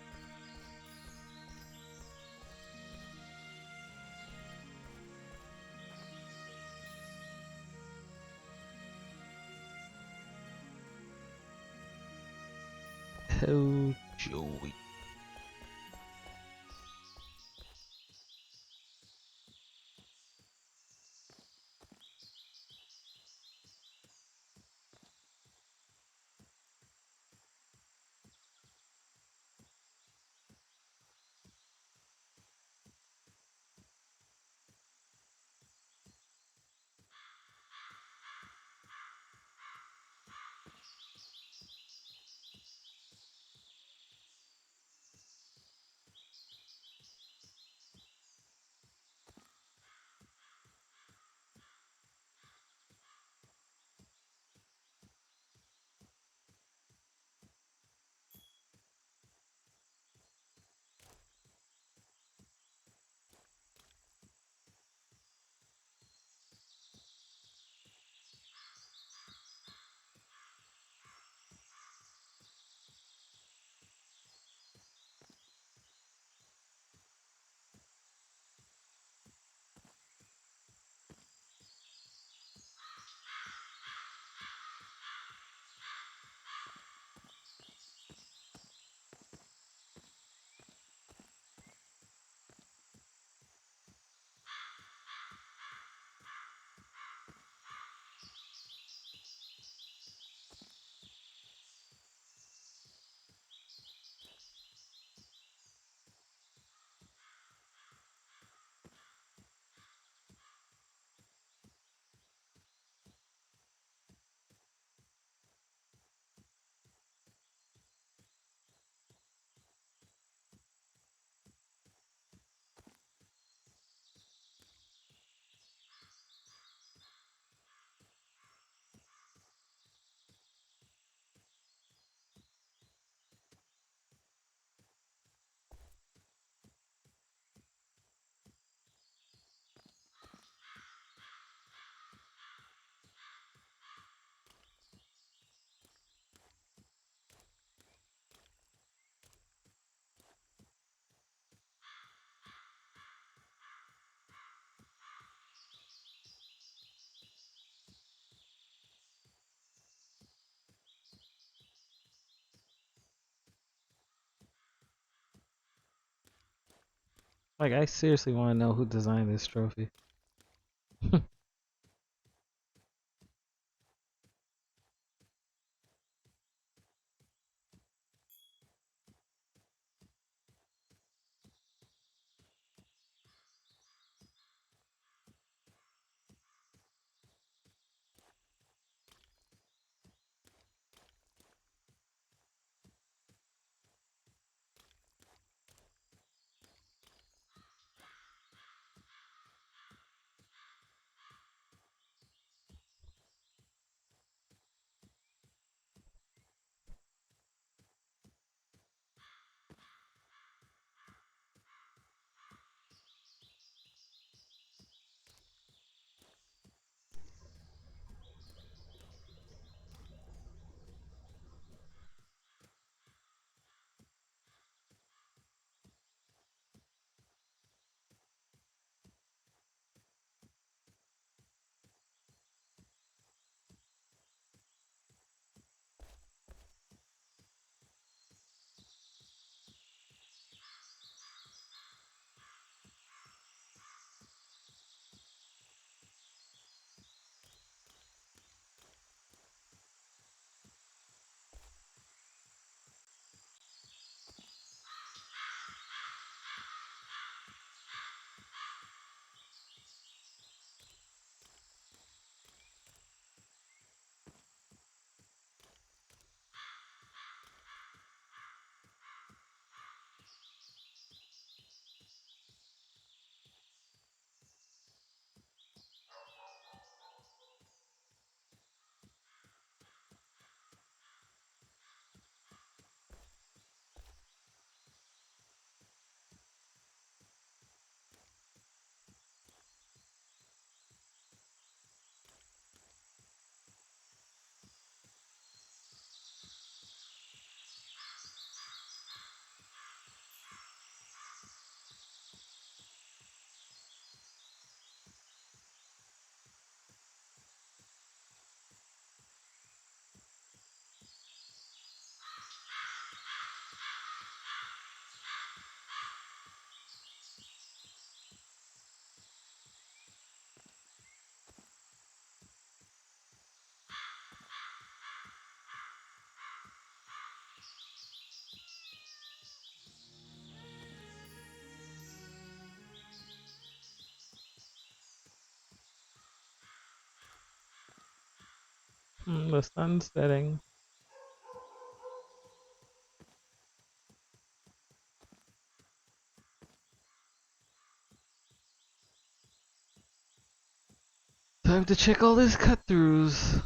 Oh joy. Like, I seriously want to know who designed this trophy. The sun's setting. Time to check all these cut-throughs.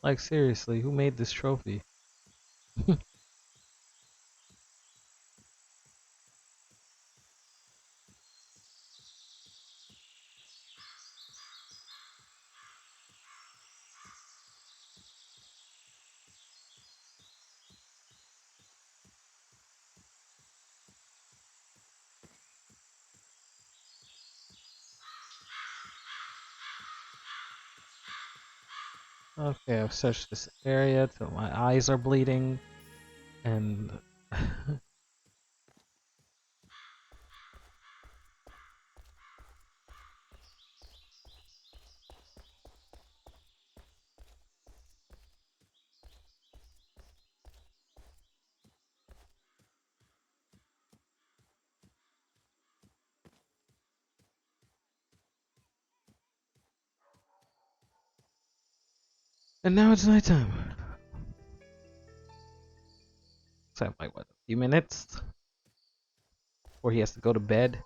Like, seriously, who made this trophy? Okay, I've searched this area till my eyes are bleeding, and now it's nighttime. So I have like what, a few minutes, before he has to go to bed.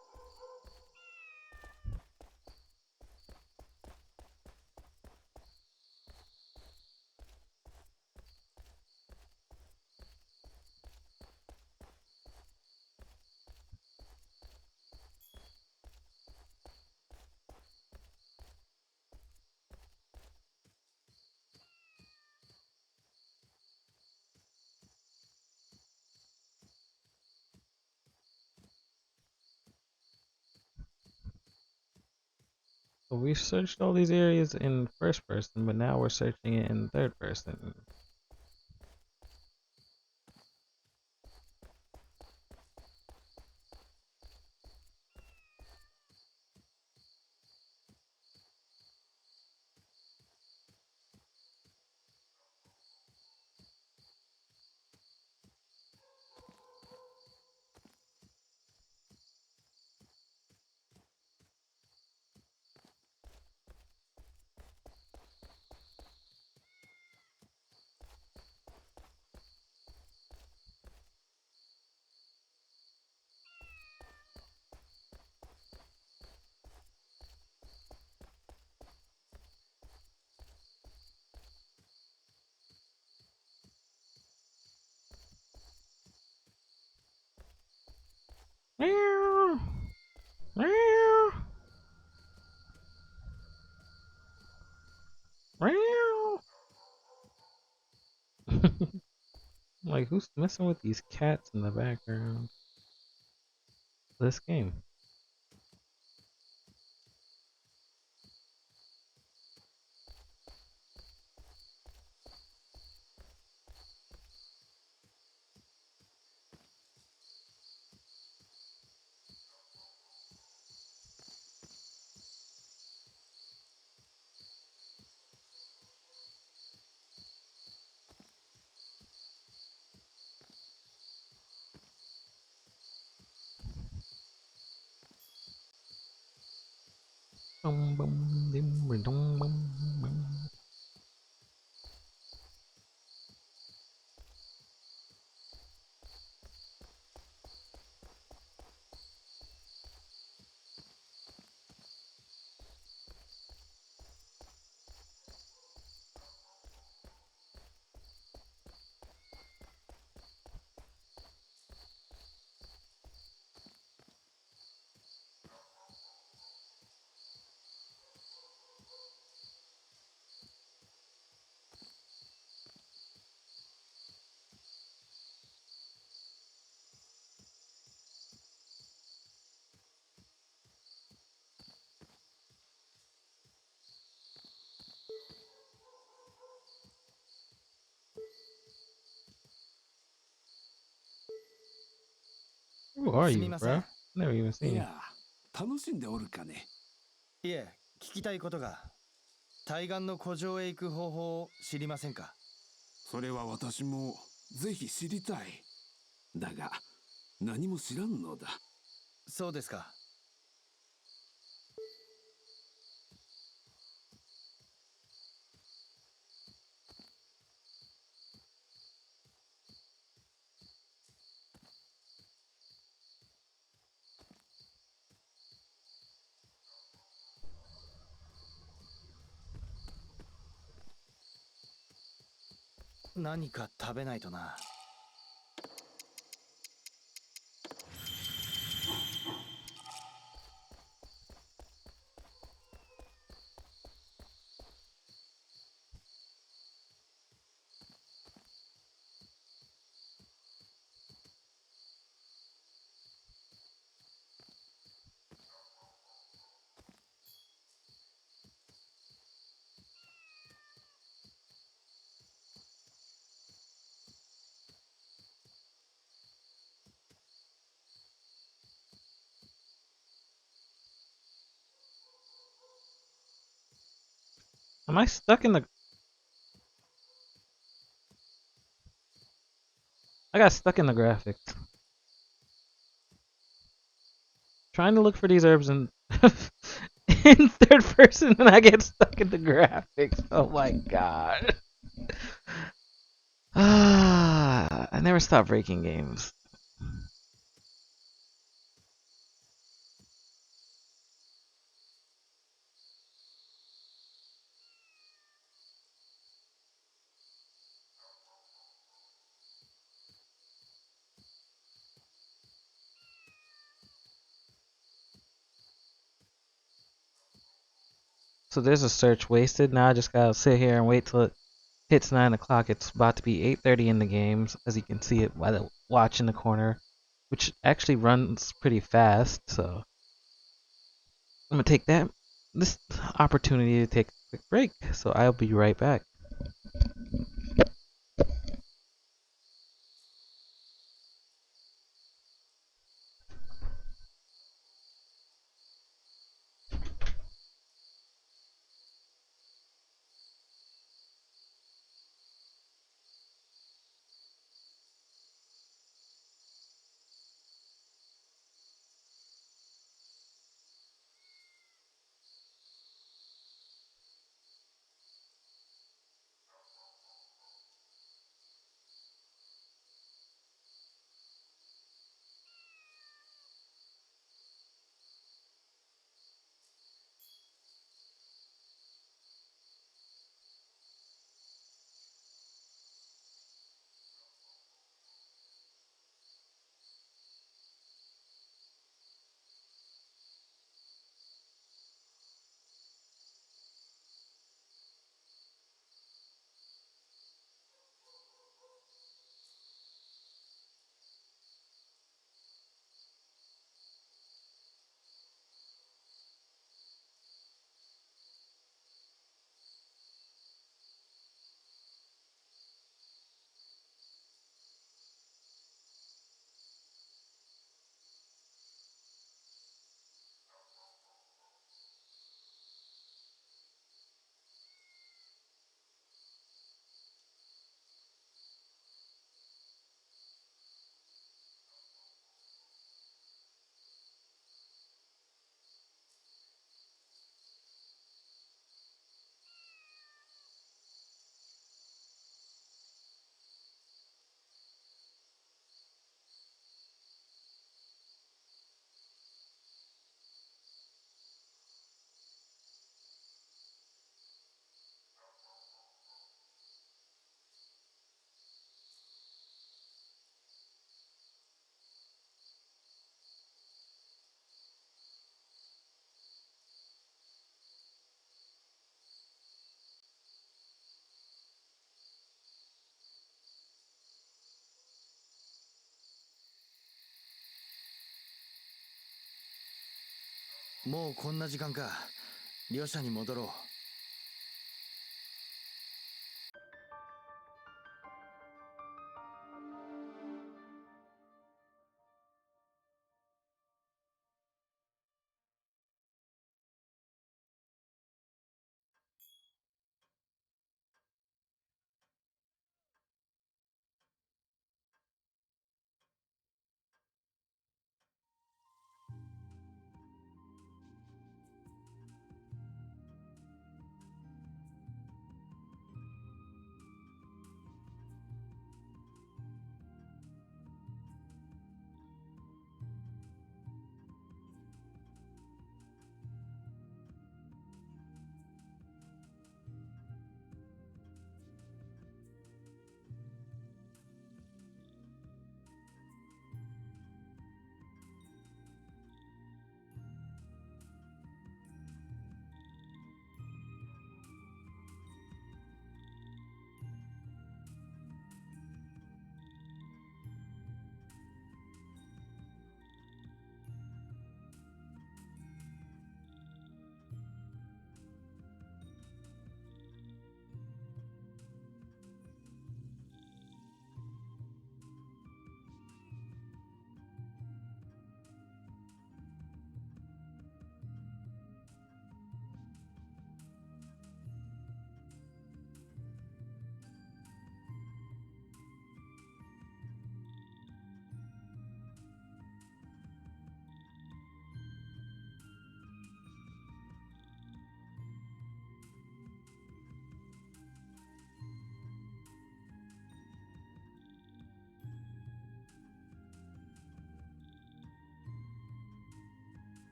So we searched all these areas in first person, but now we're searching it in third person. Meow, meow, meow. Like, who's messing with these cats in the background of this game? Bum, bum, dim, dum, bum, bum. Who are すみ you, ません。 bro? Never even い seen you. や、楽しんでおるかね。いえ、聞きたいことが。対岸の古城へ行く方法を知りませんか？それは私もぜひ知りたい。だが、何も知らんのだ。そうですか。何か食べないとな。Am I stuck in the? I got stuck in the graphics. Trying to look for these herbs in in third person, and I get stuck in the graphics. Oh my god. Ah, I never stop breaking games. So there's a search wasted. Now I just gotta sit here and wait till it hits 9 o'clock. It's about to be 8:30 in the games, as you can see it by the watch in the corner, which actually runs pretty fast. So I'm gonna take this opportunity to take a quick break. So I'll be right back.もうこんな時間か。旅社に戻ろう。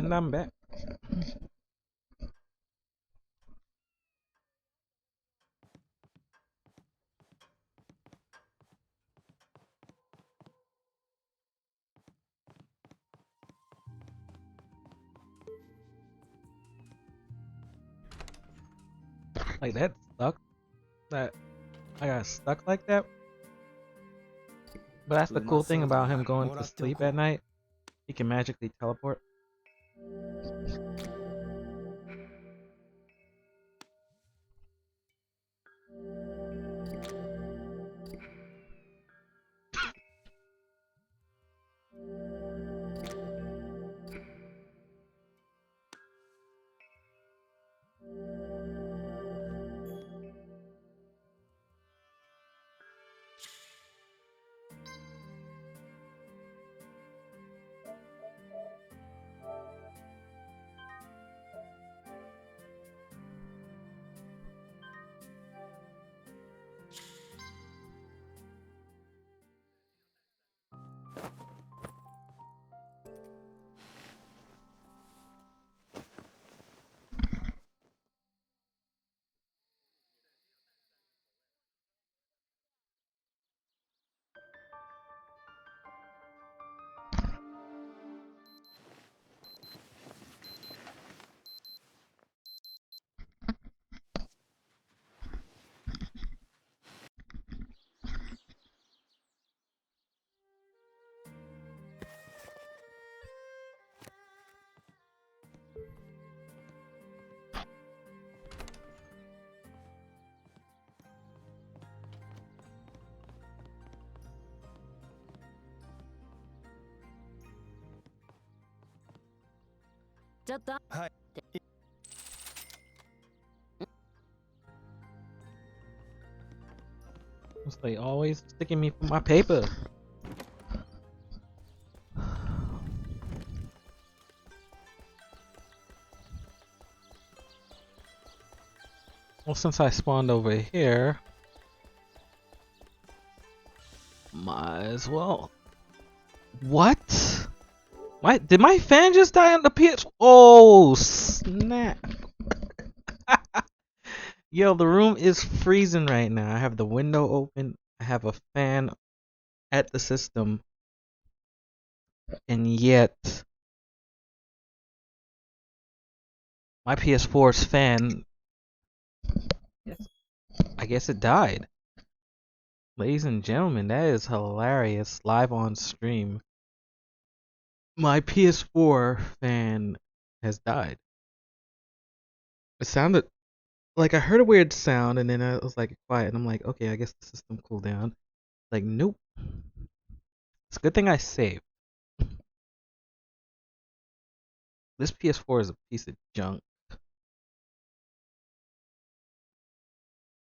And I'm back. Like that sucked. That I got stuck like that. But that's the cool thing about him going to sleep at night. He can magically teleport. Hi. It's like always sticking me for my paper. Well, since I spawned over here, might as well. What? Did my fan just die on the PS? Oh snap! Yo, the room is freezing right now. I have the window open. I have a fan at the system, and yet my PS4's fan, I guess it died. Ladies and gentlemen, that is hilarious. Live on stream. My PS4 fan has died. It sounded like I heard a weird sound and then I was like quiet and I'm like, okay, I guess the system cooled down. Like, nope. It's a good thing I saved. This PS4 is a piece of junk.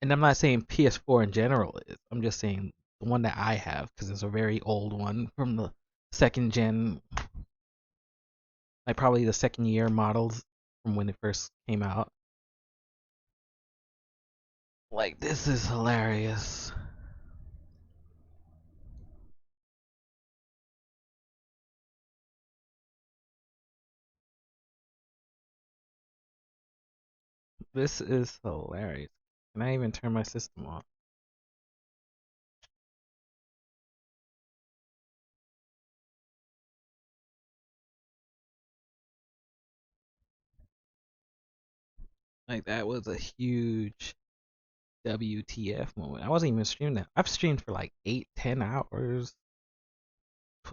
And I'm not saying PS4 in general is. I'm just saying the one that I have because it's a very old one from the second gen, like probably the second year models from when it first came out. Like, this is hilarious. This is hilarious. Can I even turn my system off? Like, that was a huge WTF moment. I wasn't even streaming that. I've streamed for like 8, 10 hours.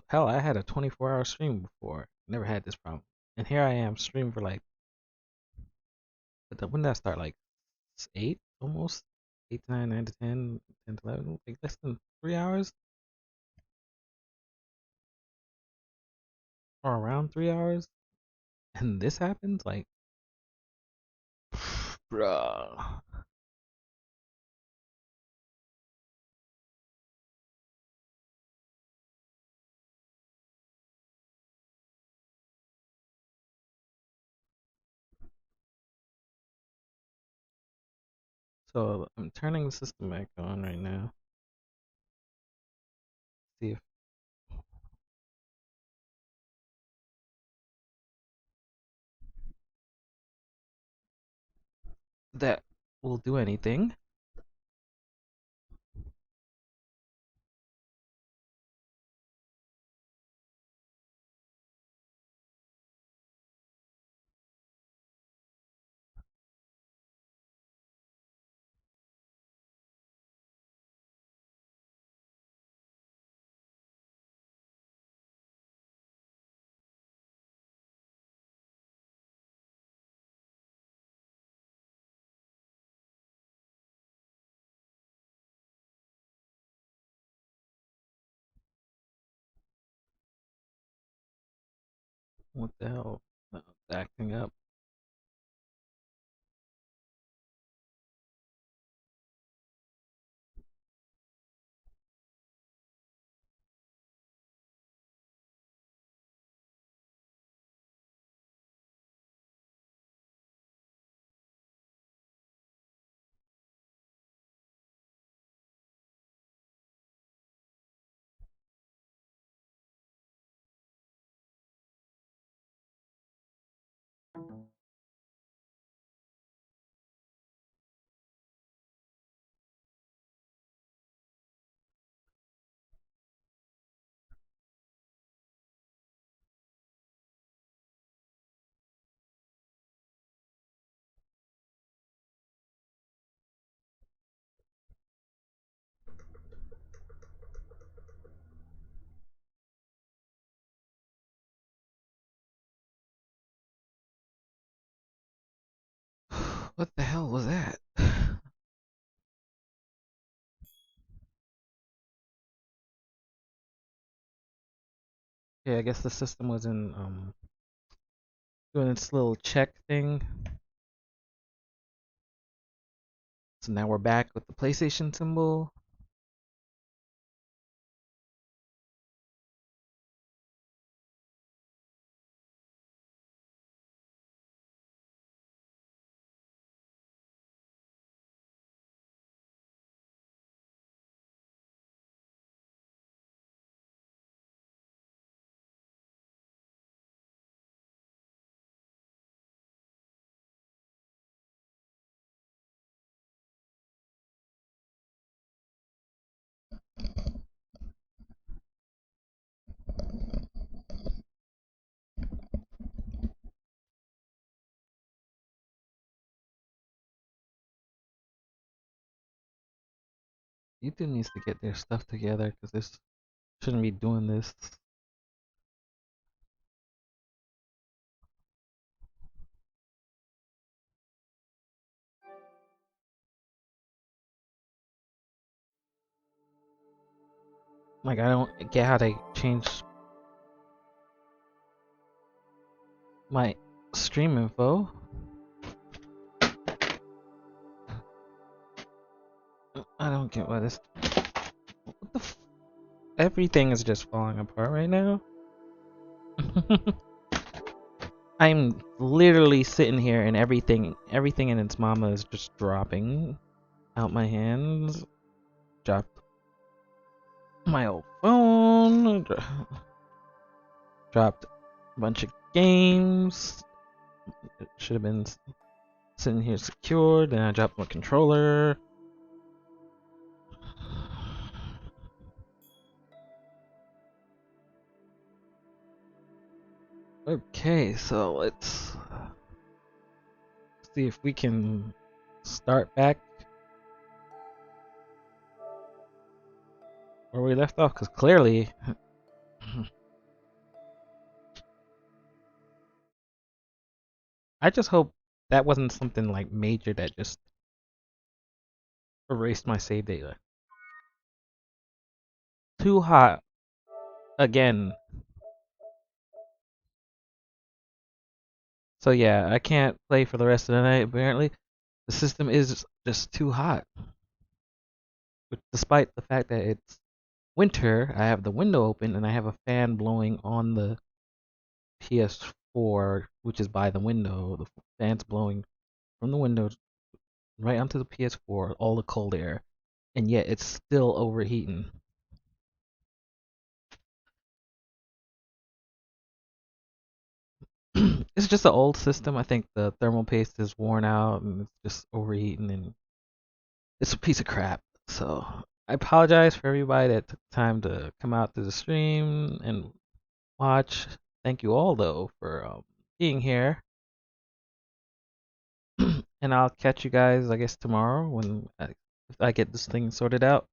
Hell, I had a 24-hour stream before. Never had this problem. And here I am streaming for like, when did I start? Like 8 almost? 8 to 9, 9 to 10, 10 to 11, like less than 3 hours? Or around 3 hours? And this happens? Like, bruh. So I'm turning the system back on right now. See if that will do anything. What the hell? No, it's acting up. What the hell was that? Yeah, I guess the system was in doing its little check thing. So now we're back with the PlayStation symbol. YouTube needs to get their stuff together because this shouldn't be doing this. Like, I don't get how they changed my stream info. I don't get what this. What the everything is just falling apart right now. I'm literally sitting here and everything in its mama is just dropping out my hands. Dropped my old phone. Dropped a bunch of games. It should have been sitting here secured. Then I dropped my controller. Okay, so let's see if we can start back where we left off, because clearly I just hope that wasn't something like major that just erased my save data. Too hot again. So yeah, I can't play for the rest of the night apparently. The system is just too hot. Despite the fact that it's winter, I have the window open and I have a fan blowing on the PS4, which is by the window. The fan's blowing from the window right onto the PS4, all the cold air, and yet it's still overheating. it's just an old system. I think the thermal paste is worn out and it's just overheating and it's a piece of crap. So I apologize for everybody that took time to come out to the stream and watch. Thank you all though for being here. And I'll catch you guys, I guess, tomorrow when if I get this thing sorted out.